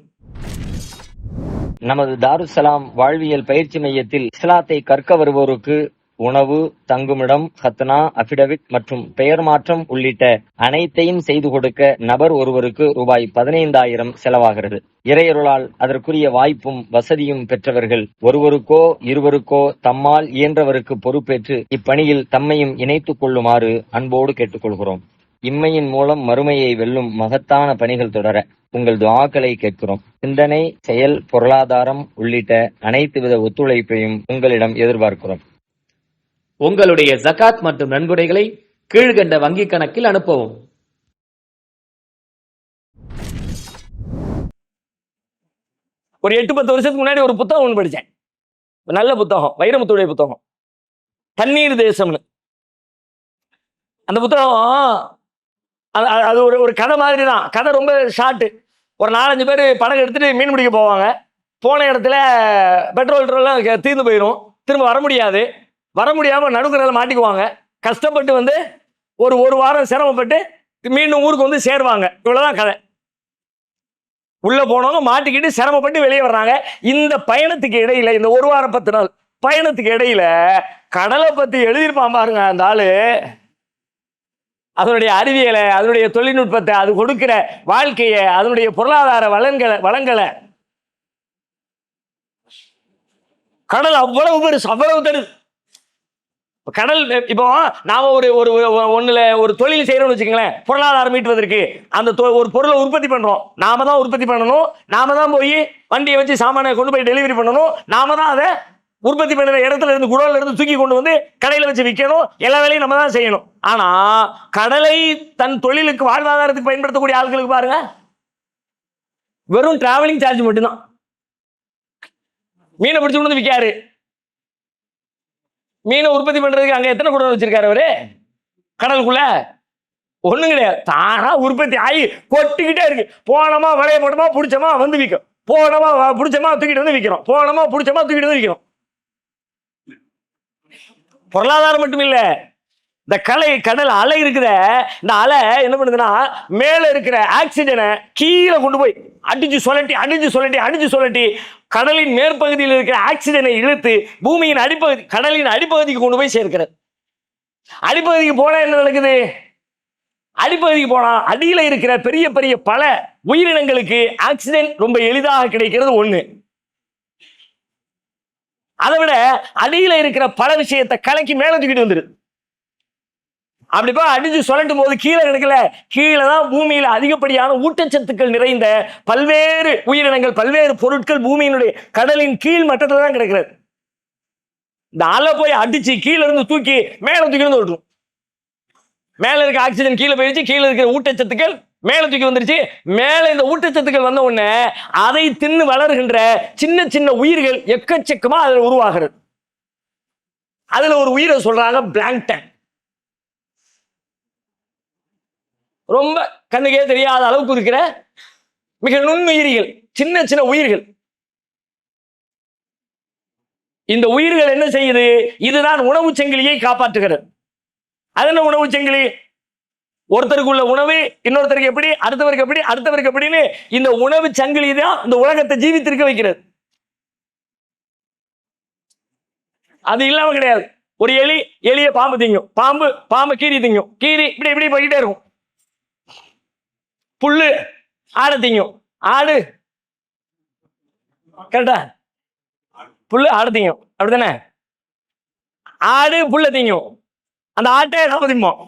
நமது தாருசலாம் வாழ்வியல் பயிற்சி மையத்தில் இஸ்லாத்தை கற்க வருவோருக்கு உணவு, தங்குமிடம், ஹத்னா, அபிடவிட் மற்றும் பெயர் மாற்றம் உள்ளிட்ட அனைத்தையும் செய்து கொடுக்க நபர் ஒருவருக்கு ரூபாய் 15,000 செலவாகிறது. இறையருளால் அதற்குரிய வாய்ப்பும் வசதியும் பெற்றவர்கள் ஒருவருக்கோ இருவருக்கோ தம்மால் இயன்றவருக்கு பொறுப்பேற்று இப்பணியில் தம்மையும் இணைத்துக் கொள்ளுமாறு அன்போடு கேட்டுக்கொள்கிறோம். இம்மையின் மூலம் மறுமையை வெல்லும் மகத்தான பணிகள் தொடர உங்கள் துஆக்களை கேட்கிறோம். சிந்தனை, செயல், பொருளாதாரம் உள்ளிட்ட அனைத்து வித ஒத்துழைப்பையும் உங்களிடம் எதிர்பார்க்கிறோம். உங்களுடைய ஜகாத் மற்றும் நன்கொடைகளை கீழ்கண்ட வங்கி கணக்கில் அனுப்பவும். ஒரு 8-10 வருஷத்துக்கு முன்னாடி ஒரு புத்தகம் ஒன்று படித்தேன். நல்ல புத்தகம், வைரமுத்துடைய புத்தகம், தண்ணீர் தேசம்னு. அந்த புத்தகம் அது ஒரு கதை மாதிரி தான். கதை ரொம்ப ஷார்ட்டு. ஒரு 4-5 பேர் படகு எடுத்துட்டு மீன் பிடிக்க போவாங்க. போன இடத்துல பெட்ரோல்லாம் தீர்ந்து போயிடும். திரும்ப வர முடியாமல் நடுக்கரையில் மாட்டிக்குவாங்க. கஷ்டப்பட்டு ஒரு வாரம் சிரமப்பட்டு மீண்டும் ஊருக்கு சேருவாங்க. இவ்வளோதான் கதை. உள்ளே போனவங்க மாட்டிக்கிட்டு சிரமப்பட்டு வெளியே வர்றாங்க. இந்த பயணத்துக்கு இடையில, இந்த 1 வாரம் 10 நாள் பயணத்துக்கு இடையில கடலை பற்றி எழுதியிருப்பான் பாருங்க அந்த ஆளு. அதனுடைய அறிவியலை, அதனுடைய தொழில்நுட்பத்தை, அது கொடுக்கிற வாழ்க்கையை, அதனுடைய பொருளாதார வளங்களை கடல் அவ்வளவு பெருசு, அவ்வளவு தருது. கடல் இப்போ நாம ஒரு ஒரு ஒண்ணுல ஒரு தொழில் செய்யறோம்னு வச்சுக்கோங்களேன், பொருளாதாரம் ஈட்டுவதற்கு அந்த ஒரு பொருளை உற்பத்தி பண்றோம். நாம தான் உற்பத்தி பண்ணணும், நாம தான் போய் வண்டியை வச்சு சாமானை கொண்டு போய் டெலிவரி பண்ணணும், நாம தான் அதை உற்பத்தி பண்ணுற இடத்துல இருந்து குடோன்ல இருந்து தூக்கி கொண்டு வந்து கடையில வச்சு விற்கணும், எல்லா வேலையும் நம்ம தான் செய்யணும். ஆனா கடலை தன் தொழிலுக்கு வாழ்வாதாரத்துக்கு பயன்படுத்தக்கூடிய ஆட்களுக்கு பாருங்க, வெறும் டிராவலிங் சார்ஜ் மட்டும்தான். மீனை பிடிச்சு கொண்டு வந்து விற்காரு, மீனை உற்பத்தி பண்றதுக்கு அங்க எத்தனை குடோன் வச்சிருக்காரு அவரு கடலுக்குள்ள? ஒண்ணும் கிடையாது, தானா உற்பத்தி ஆகி கொட்டிக்கிட்டே இருக்கு. போனமா வளைய போட்டோமா பிடிச்சமா வந்து விற்கும், போனமா பிடிச்சமா தூக்கிட்டு வந்து விற்கிறோம், போனமா பிடிச்சமா தூக்கிட்டு வந்து விற்கிறோம். பொருளாதாரம் மட்டும் இல்ல, இந்த கடல் அலை இருக்குத, இந்த அலை என்ன பண்ணுதுன்னா மேல இருக்கிற ஆக்சிஜனை கீழே கொண்டு போய் அடிச்சு சொல்லட்டி கடலின் மேற்பகுதியில் இருக்கிற ஆக்சிஜனை இழுத்து பூமியின் அடிப்பகுதி, கடலின் அடிப்பகுதிக்கு கொண்டு போய் சேர்க்கிறது. அடிப்பகுதிக்கு போனா என்ன நடக்குது? அடிப்பகுதிக்கு போனா அடியில இருக்கிற பெரிய பெரிய பல உயிரினங்களுக்கு ஆக்சிஜன் ரொம்ப எளிதாக கிடைக்கிறது ஒண்ணு. அதை விட அடியில இருக்கிற பல விஷயத்தை கலக்கி மேல தூக்கிட்டு வந்துருது. அப்படிப்பா அடிச்சு சொல்லட்டும் போது கீழே கிடைக்கல, கீழே தான் பூமியில அதிகப்படியான ஊட்டச்சத்துக்கள் நிறைந்த பல்வேறு உயிரினங்கள், பல்வேறு பொருட்கள் பூமியினுடைய கடலின் கீழ் மட்டத்தில் தான் கிடைக்கிறது. இந்த அலை போய் அடிச்சு கீழே இருந்து தூக்கி மேல தூக்கி வந்து விட்டுரும். மேல இருக்க ஆக்சிஜன் கீழே போயிடுச்சு, கீழே இருக்கிற ஊட்டச்சத்துக்கள் மேல தூக்கி வந்துருச்சு. மேல இந்த ஊட்டச்சத்துக்கள் வந்த உடனே அதை தின்னு வளர்கின்ற சின்ன சின்ன உயிர்கள் எக்கச்சக்கமா அதுல உருவாகிறது. அதுல ஒரு உயிரை சொல்றாங்க பிளாங்டன். ரொம்ப கண்ணுக்கே தெரியாத அளவுக்கு இருக்கிற மிக நுண்ணுயிரிகள், சின்ன சின்ன உயிர்கள். இந்த உயிர்கள் என்ன செய்யுது? இதுதான் உணவு சங்கிலியை காப்பாற்றுகிறது. அது என்ன உணவு சங்கிலி? ஒருத்தருக்கு உள்ள உணவு இன்னொருத்தருக்கு எப்படி, அடுத்தவருக்கு எப்படி, அடுத்தவருக்கு எப்படின்னு இந்த உணவு சங்கிலி தான் இந்த உலகத்தை ஜீவித்திருக்க வைக்கிறது. அது இல்லாம கிடையாது. ஒரு எலிய பாம்பு திங்கும், பாம்பு கீரி திங்கும், கீரி இப்படி இப்படி போய்கிட்டே இருக்கும். புல்லு ஆடை திங்கும், ஆடு கரெக்டா, புல்லு ஆடு திங்கும், அப்படித்தானே? ஆடு புல்ல திங்கும், அந்த ஆட்டை நாம திம்போம்.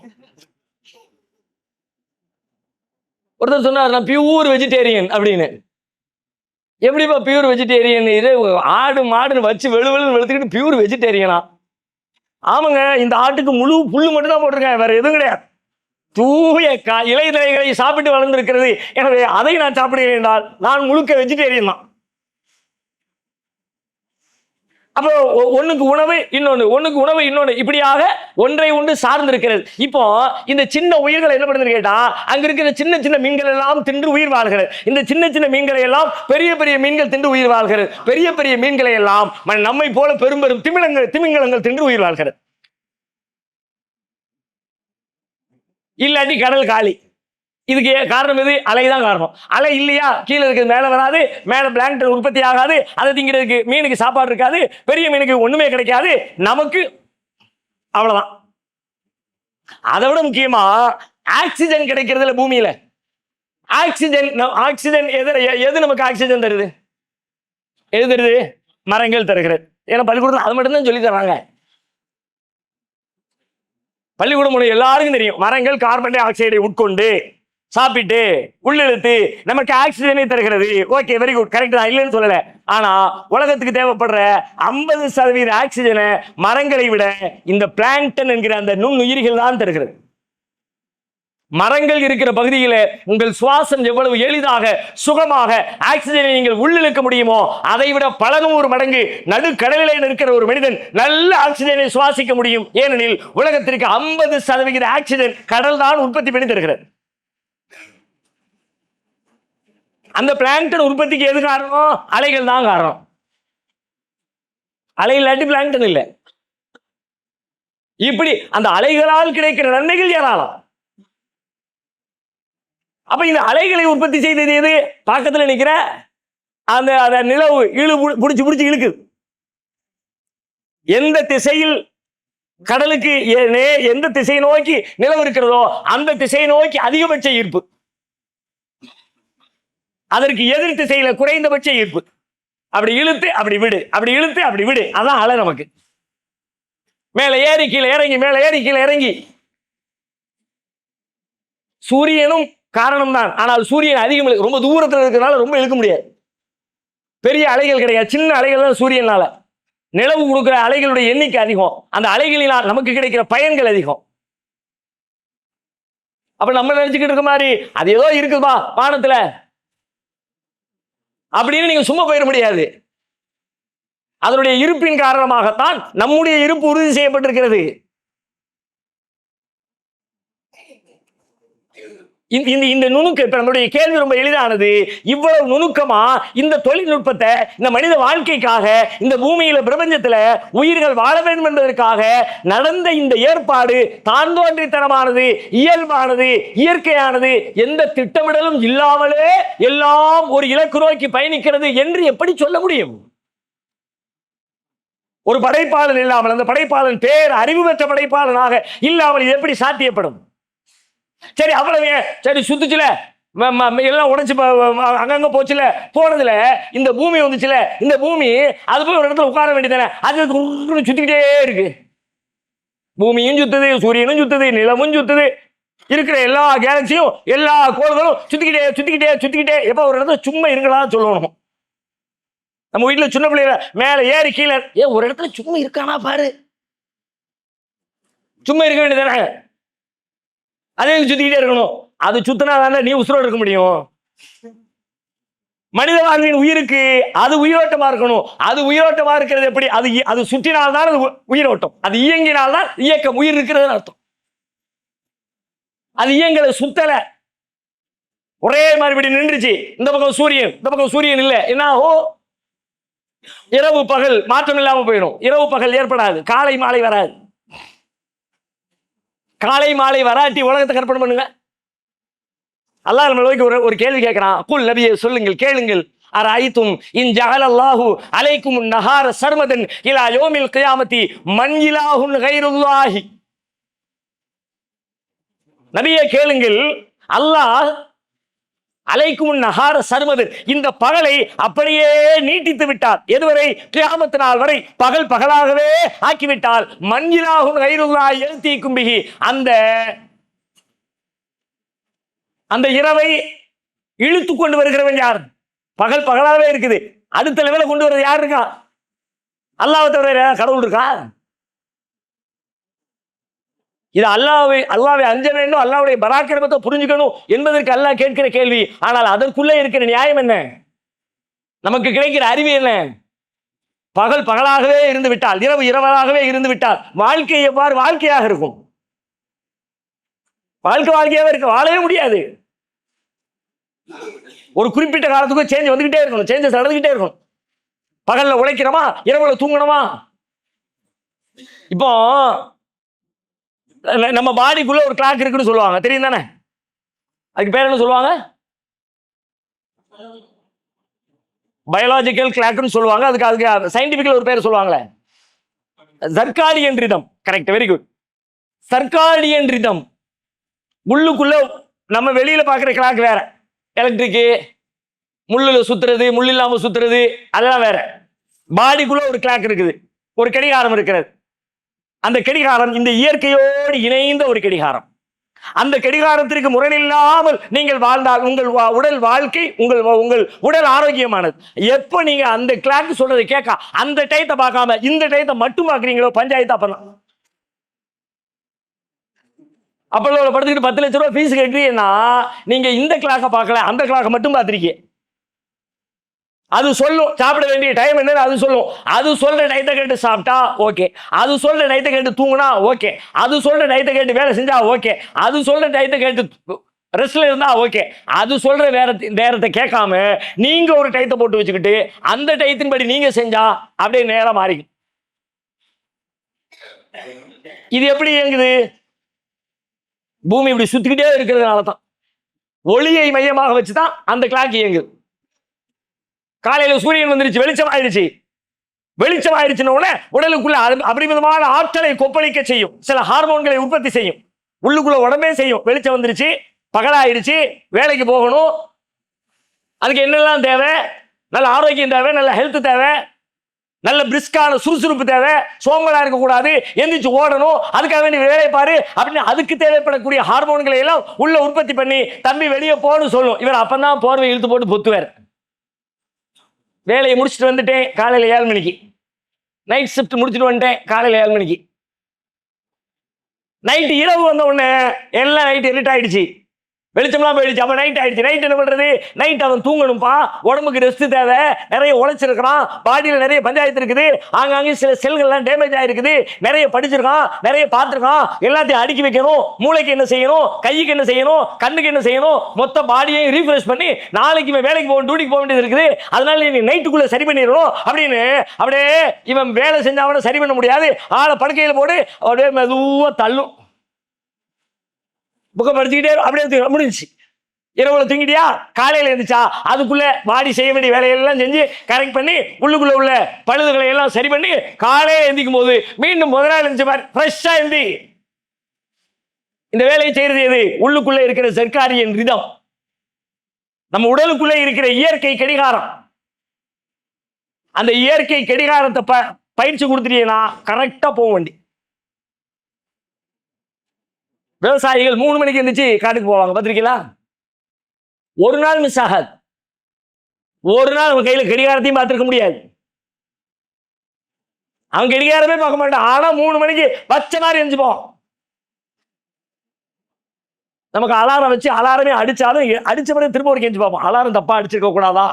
ஒருத்தர் சொன்னார் நான் பியூர் வெஜிடேரியன் அப்படின்னு. எப்படிப்பா பியூர் வெஜிடேரியன்? இது ஆடு மாடுன்னு வச்சு வெளுவெளுன்னு வெளுத்துக்கிட்டு பியூர் வெஜிடேரியனா? ஆமாங்க, இந்த ஆட்டுக்கு முழு புல்லு மட்டும் தான் போட்டிருக்கேன், வேற எதுவும் கிடையாது. தூய இலைதலைகளை சாப்பிட்டு வளர்ந்திருக்கிறது, எனவே அதை நான் சாப்பிடுகிறேன் என்றால் நான் முழுக்க வெஜிடேரியன் தான். அப்போ ஒண்ணுக்கு உணவு இன்னொன்னு, ஒண்ணுக்கு உணவு இன்னொன்னு, இப்படியாக ஒன்றை ஒன்று சார்ந்திருக்கிறது. இப்போ இந்த சின்ன உயிர்கள் என்ன பண்ணுது கேட்டா, அங்க இருக்கிற சின்ன சின்ன மீன்கள் எல்லாம் தின்று உயிர் வாழ்கிறது. இந்த சின்ன சின்ன மீன்களை எல்லாம் பெரிய பெரிய மீன்கள் தின்று உயிர் வாழ்கிறது. பெரிய பெரிய மீன்களை எல்லாம் நம்மை போல பெரும் பெரும் திமிங்கலங்கள் தின்று உயிர் வாழ்கிறது. இல்லாட்டி கடல் காலி. இதுக்கு காரணம் எது? அலைதான் காரணம். அலை இல்லையா கீழே இருக்கிறது மேல வராது, மேல பிளாங்டன் உற்பத்தி ஆகாது, அதை திங்கிறதுக்கு மீனுக்கு சாப்பாடு இருக்காது, பெரிய மீனுக்கு ஒண்ணுமே கிடைக்காது, நமக்கு அவ்வளவுதான். அதை விட முக்கியமா ஆக்சிஜன் கிடைக்கிறதுல பூமியில ஆக்சிஜன் எது நமக்கு ஆக்சிஜன் தருது? எது தருது? மரங்கள் தருகிறது. ஏன்னா பள்ளிக்கூடத்தில் அது மட்டும்தான் சொல்லி தராங்க. பள்ளிக்கூடம் எல்லாருக்கும் தெரியும், மரங்கள் கார்பன் டை ஆக்சைடை உட்கொண்டு சாப்பிட்டு உள்ளிழுத்து நமக்கு ஆக்சிஜனை தருகிறது. ஓகே, வெரி குட், கரெக்ட் தான், இல்லைன்னு சொல்லல. ஆனா உலகத்துக்கு தேவைப்படுற 50% ஆக்சிஜனை மரங்களை விட இந்த பிளாங்டன் என்கிற அந்த நுண்ணுயிரிகள் தான் தருகிறது. மரங்கள் இருக்கிற பகுதியில் உங்கள் சுவாசம் எவ்வளவு எளிதாக சுகமாக ஆக்சிஜனை நீங்கள் உள்ளிழுக்க முடியுமோ அதை விட பல 100 மடங்கு நடுக்கடலில் இருக்கிற ஒரு மனிதன் நல்ல ஆக்சிஜனை சுவாசிக்க முடியும். ஏனெனில் உலகத்திற்கு 50% ஆக்சிஜன் கடல் தான் உற்பத்தி பண்ணி தருகிறது. அந்த பிளாங்டன் உற்பத்திக்கு எது காரணம்? அலைகள் தான் காரணம். அலை இல்லாட்டி பிளாங்டன் இல்லை. இப்படி அந்த அலைகளால் கிடைக்கிற நன்மைகள் ஏராளம். அப்ப இந்த அலைகளை உற்பத்தி செய்தது எது? பக்கத்தில் நிற்கிற அந்த நிலவு புடிச்சு இழுக்குது. எந்த திசையில் கடலுக்கு எந்த திசையை நோக்கி நிலவு இருக்கிறதோ அந்த திசையை நோக்கி அதிகபட்ச ஈர்ப்பு, அதற்கு எதிர் திசையில குறைந்தபட்ச ஈர்ப்பு. அப்படி இழுத்து அப்படி விடு, அப்படி இழுத்து அப்படி விடு, அதான் அலை நமக்கு. மேலே ஏறி கீழே இறங்கி, மேலே ஏறி கீழே இறங்கி. சூரியனும் காரணம் தான், ஆனால் சூரியன் அதிகம் ரொம்ப தூரத்தில் இருக்கிறதுனால ரொம்ப இழுக்க முடியாது. பெரிய அலைகள் கிடையாது, சின்ன அலைகள் தான் சூரியனால. நிலவு கொடுக்குற அலைகளுடைய எண்ணிக்கை அதிகம், அந்த அலைகளினால் நமக்கு கிடைக்கிற பயன்கள் அதிகம். அப்ப நம்ம நினைச்சுக்கிட்டு இருக்க மாதிரி அது ஏதோ இருக்குதுப்பா வானத்துல அப்படின்னு நீங்க சும்மா போயிட முடியாது. அதனுடைய இருப்பின் காரணமாகத்தான் நம்முடைய இருப்பு உறுதி செய்யப்பட்டிருக்கிறது. இந்த நுணுக்கம், இப்ப நம்மளுடைய கேள்வி ரொம்ப எளிதானது. இவ்வளவு நுணுக்கமா இந்த தொழில்நுட்பத்தை இந்த மனித வாழ்க்கைக்காக, இந்த பூமியில பிரபஞ்சத்துல உயிர்கள் வாழ வேண்டும் என்பதற்காக நடந்த இந்த ஏற்பாடு தாந்தோன்றித்தனமானது, இயல்பானது, இயற்கையானது, எந்த திட்டமிடலும் இல்லாமலே எல்லாம் ஒரு இலக்கு நோக்கி பயணிக்கிறது என்று எப்படி சொல்ல முடியும்? ஒரு படைப்பாளன் இல்லாமல், அந்த படைப்பாளன் பேர் அறிவு பெற்ற படைப்பாளனாக இல்லாமல் இது எப்படி சாத்தியப்படும்? சரி, அவ்வளவு சரி, சுத்துச்சுல எல்லாம் உடைச்சு அங்கங்க போச்சுல, போனதுல இந்த பூமி வந்துச்சுல, இந்த பூமி அது போய் ஒரு இடத்துல உட்கார வேண்டியதானே, அது சுத்திக்கிட்டே இருக்கு. பூமியும் சுத்துது, சூரியனும் சுத்துது, நிலமும் சுத்துது, இருக்கிற எல்லா கேலக்சியும் எல்லா கோள்களும் சுத்திக்கிட்டே சுத்திக்கிட்டே சுத்திக்கிட்டே. எப்ப ஒரு இடத்துல சும்மா இருங்களான்னு சொல்லணும். நம்ம வீட்டுல சின்ன பிள்ளைல மேல ஏறி கீழே, ஒரு இடத்துல சும்மா இருக்கானா பாரு, சும்மா இருக்க வேண்டியதானே, அதே சுத்திக்கிட்டே இருக்கணும். அது சுத்தினா தானே நீ உசுரோடு இருக்க முடியும். மனித வாழ்வின் உயிருக்கு அது உயிரோட்டமா இருக்கணும். அது உயிரோட்டமா இருக்கிறது எப்படி? அது சுற்றினால்தான் அது உயிரோட்டம், அது இயங்கினால்தான் இயக்கம், உயிர் இருக்கிறதுன்னு அர்த்தம். அது இயங்கல, சுத்தல, ஒரே மறுபடி நின்றுச்சு. இந்த பக்கம் சூரியன், இந்த பக்கம் சூரியன் இல்லை, என்ன ஆகும்? இரவு பகல் மாற்றம் இல்லாம போயிடும். இரவு பகல் ஏற்படாது, காலை மாலை வராது. காலை மாலை வராட்டி உலகத்தை கற்பனை பண்ணுங்க. அல்லாஹ் நம்ம நோக்கி ஒரு கேள்வி கேட்கிறான். குல் நபியே சொல்லுங்கள், கேளுங்கள். அரைத்தும் இன் ஜஅலல்லாஹு அலைக்கும் நஹார சர்மதன் இலா யௌமில் கியாமத்தி மன் இலாஹுன் கைருல்லாஹி. நபியே கேளுங்கள், அல்லாஹ் அலைக்கும் நஹார சர்மதன், இந்த பகலை அப்படியே நீட்டித்து விட்டார். எதுவரை? கியாமத் நாள் வரை பகல் பகலாகவே ஆக்கிவிட்டால் மன் இலாஹுன் கைருல்லாஹி யல்தீக்கும் பிஹி, அந்த இரவை இழுத்து கொண்டு வருகிறவன் யார்? பகல் பகலாகவே இருக்குது, அடுத்த லெவலில் கொண்டு வர்றது யார் இருக்கா? அல்லாஹ்வை தவிர கடவுள் இருக்கா? இது அல்லாஹ்வை அஞ்ச வேண்டும், அல்லாஹ்வுடைய பராக்கிரமத்தை புரிஞ்சுக்கணும் என்பதற்கு அல்லாஹ் கேட்கிற கேள்வி. ஆனால் அதற்குள்ளே இருக்கிற நியாயம் என்ன? நமக்கு கிடைக்கிற அறிவு என்ன? பகல் பகலாகவே இருந்து விட்டால், இரவு இரவாகவே இருந்து விட்டால் வாழ்க்கை எவ்வாறு வாழ்க்கையாக இருக்கும்? வாழ்க்கையாவே இருக்க வாழவே முடியாது. ஒரு குறிப்பிட்ட காலத்துக்கு சேஞ்ச் வந்துகிட்டே இருக்கணும், சேஞ்சஸ் நடந்துகிட்டே இருக்கணும். பகல்ல உழைக்கிறோமா, இரவுல தூங்கணுமா? இப்போ நம்ம பாடிக்குள்ள ஒரு கிளாக் இருக்குன்னு சொல்லுவாங்க, தெரியும் தானே? அதுக்கு பேர் என்ன சொல்லுவாங்க? பயாலஜிக்கல் கிளாக்னு சொல்லுவாங்க. அதுக்கு சயின்டிபிக்கல் ஒரு பேர் சொல்லுவாங்களே, circadian rhythm. Correct, very good. Circadian rhythm. முள்ளுக்குள்ள நம்ம வெளியில பாக்குற கிளாக் வேற, எலக்ட்ரிக்கு, முள்ளுல சுத்துறது, முள் இல்லாம சுத்துறது, அதெல்லாம் வேற. பாடிக்குள்ள ஒரு கிளாக் இருக்குது, ஒரு கடிகாரம் இருக்கிறது. அந்த கடிகாரம் இந்த இயற்கையோடு இணைந்த ஒரு கடிகாரம். அந்த கடிகாரத்திற்கு முரணில்லாமல் நீங்கள் வாழ்ந்தால் உங்கள் உடல் வாழ்க்கை, உங்கள் உடல் ஆரோக்கியமானது. எப்போ நீங்க அந்த கிளாக் சொல்றதை கேட்க அந்த டயத்தை பார்க்காம இந்த டயத்தை மட்டும் பார்க்குறீங்களோ, பஞ்சாயத்து அப்பதான். அப்போ படுத்துக்கிட்டு 10 லட்ச ரூபா ஃபீஸ் கட்டுறீங்கன்னா நீங்க இந்த கிளாக்கை பார்க்கல, அந்த கிளாக்கை மட்டும் பார்த்துருக்கீங்க. அது சொல்லும் சாப்பிட வேண்டிய டைம் என்ன, அது சொல்லும். அது சொல்ற டயத்தை கேட்டு சாப்பிட்டா ஓகே, அது சொல்ற டயத்தை கேட்டு தூங்கினா ஓகே, அது சொல்ற டயத்தை கேட்டு வேலை செஞ்சா ஓகே, அது சொல்ற டயத்தை கேட்டு ரெஸ்ட்ல இருந்தா ஓகே. அது சொல்ற நேரத்தை கேட்காம நீங்க ஒரு டயத்தை போட்டு வச்சுக்கிட்டு அந்த டயத்தின்படி நீங்க செஞ்சா அப்படியே நேரம் மாறிக்கும். இது எப்படி இயங்குது? பூமி இப்படி சுத்திக்கிட்டே இருக்கிறதுனால தான், ஒளியை மையமாக வச்சுதான் அந்த கிளாக் இயங்குது. காலையில சூரியன் வந்துருச்சு, வெளிச்சம் ஆயிடுச்சுன்னு உடலுக்குள்ள அபரிமிதமான ஆற்றலை கொப்பளிக்க செய்யும், சில ஹார்மோன்களை உற்பத்தி செய்யும், உள்ளுக்குள்ள உடம்பே செய்யும். வெளிச்சம் வந்துருச்சு, பகலாயிடுச்சு, வேலைக்கு போகணும், அதுக்கு என்னெல்லாம் தேவை? நல்ல ஆரோக்கியம் தேவை, நல்ல ஹெல்த் தேவை, நல்ல பிரிஸ்கான சுறுசுறுப்பு தேவை, சோம்பலா இருக்கக்கூடாது, எந்திரிச்சு ஓடணும், அதுக்காக வேண்டிய வேலையை பாரு அப்படின்னு அதுக்கு தேவைப்படக்கூடிய ஹார்மோன்களை எல்லாம் உள்ள உற்பத்தி பண்ணி தம்பி வெளியே போன்னு சொல்லும். இவர் அப்பதான் போர்வை இழுத்து போட்டு பொத்துவார். வேலையை முடிச்சுட்டு வந்துட்டேன் காலையில் 7 மணிக்கு, நைட் ஷிஃப்ட் முடிச்சுட்டு வந்துட்டேன் காலையில் 7 மணிக்கு. நைட்டு இரவு வந்த உடனே எல்லாம் நைட் இருட் ஆயிடுச்சு, வெளிச்சம்லாம் போயிடுச்சு. அப்ப நைட் ஆயிடுச்சு. நைட் என்ன பண்றது? நைட் அவன் தூங்கணும்பா, உடம்புக்கு ரெஸ்ட் தேவை, நிறைய உழைச்சிருக்கிறான், பாடியில் நிறைய பஞ்சாயத்து இருக்குது, ஆங்காங்கே சில செல்கள்லாம் டேமேஜ் ஆயிருக்குது, நிறைய படிச்சிருக்கான், நிறைய பார்த்துருக்கான், எல்லாத்தையும் அடுக்கி வைக்கணும். மூளைக்கு என்ன செய்யணும், கைக்கு என்ன செய்யணும், கண்ணுக்கு என்ன செய்யணும், மொத்த பாடியையும் ரீஃப்ரெஷ் பண்ணி நாளைக்கு இவன் வேலைக்கு போக டியூட்டிக்கு போக வேண்டியது இருக்குது, அதனால நீ நைட்டுக்குள்ள சரி பண்ணிடணும் அப்படின்னு அப்படியே இவன் வேலை செஞ்சாவன சரி பண்ண முடியாது. ஆளை படுக்கையில் போட்டு அப்படியே மெதுவா தள்ளும். புக்கை படிச்சுக்கிட்டே அப்படியே முடிஞ்சிச்சு. இரவுல தூங்கிட்டியா, காலையில் இருந்துச்சா அதுக்குள்ள பாடி செய்ய வேண்டிய வேலையெல்லாம் செஞ்சு கரெக்ட் பண்ணி உள்ளுக்குள்ள உள்ள பழுதுகளை எல்லாம் சரி பண்ணி காலையில் எந்திக்கும் போது மீண்டும் முதல் நாள் இருந்துச்சு மாதிரி ஃப்ரெஷ்ஷா எழுந்தி இந்த வேலையை செய்யறது எது? உள்ளுக்குள்ள இருக்கிற சர்க்காரியன் ரிதம், நம்ம உடலுக்குள்ளே இருக்கிற இயற்கை கடிகாரம். அந்த இயற்கை கடிகாரத்தை பயிற்சி கொடுத்துட்டீங்கன்னா கரெக்டா போக வேண்டி. விவசாயிகள் 3 மணிக்கு இருந்துச்சு காட்டுக்கு போவாங்க, பார்த்திருக்கீங்களா? ஒரு நாள் மிஸ் ஆகாது. ஒரு நாள் அவன் கையில கடிகாரத்தையும் பார்த்திருக்க முடியாது, அவன் கடிகாரமே பார்க்க மாட்டான். ஆனா 3 மணிக்கு வச்ச மாதிரி எரிஞ்சுப்போம். நமக்கு அலாரம் வச்சு அலாரமே அடிச்சாலும் அடிச்ச பிறகு திரும்ப ஒரு எரிஞ்சு பார்ப்போம். அலாரம் தப்பா அடிச்சிருக்க கூடாதா?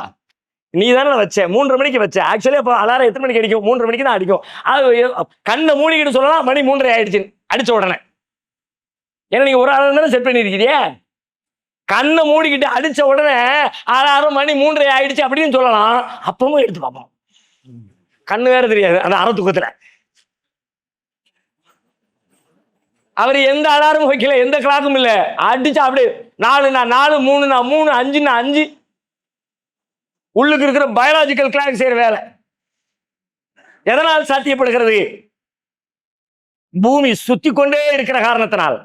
நீ தானே வச்சேன், 3:30 மணிக்கு வச்சேன். ஆக்சுவலி அப்போ அலாரம் எத்தனை மணிக்கு அடிக்கும்? 3:30 மணிக்கு தான் அடிக்கும். அது கண்ணை மூடிக்கிட்டு சொல்லலாம், மணி 3:30 ஆயிடுச்சு அடிச்ச உடனே. ஏன்னா நீங்க ஒரு அலாரம் தானே செட் பண்ணிருக்கீங்க. கண்ணை மூடிக்கிட்டு அடிச்ச உடனே அலாரம் மணி 3:30 ஆயிடுச்சு அப்படின்னு சொல்லலாம். அப்பவும் எடுத்து பார்ப்போம், கண்ணு வேற தெரியாது அந்த அரை தூக்கத்துல. அவர் எந்த அலாரமும் வைக்கல, எந்த கிளாக்கும் இல்ல, அடிச்சா அப்படியே 4 4 3 3 5 5 உள்ளுக்கு இருக்கிற பயாலஜிக்கல் கிளாக் செய்யற வேலை. எதனால் சாத்தியப்படுகிறது? பூமி சுத்தி கொண்டே இருக்கிற காரணத்தினால்,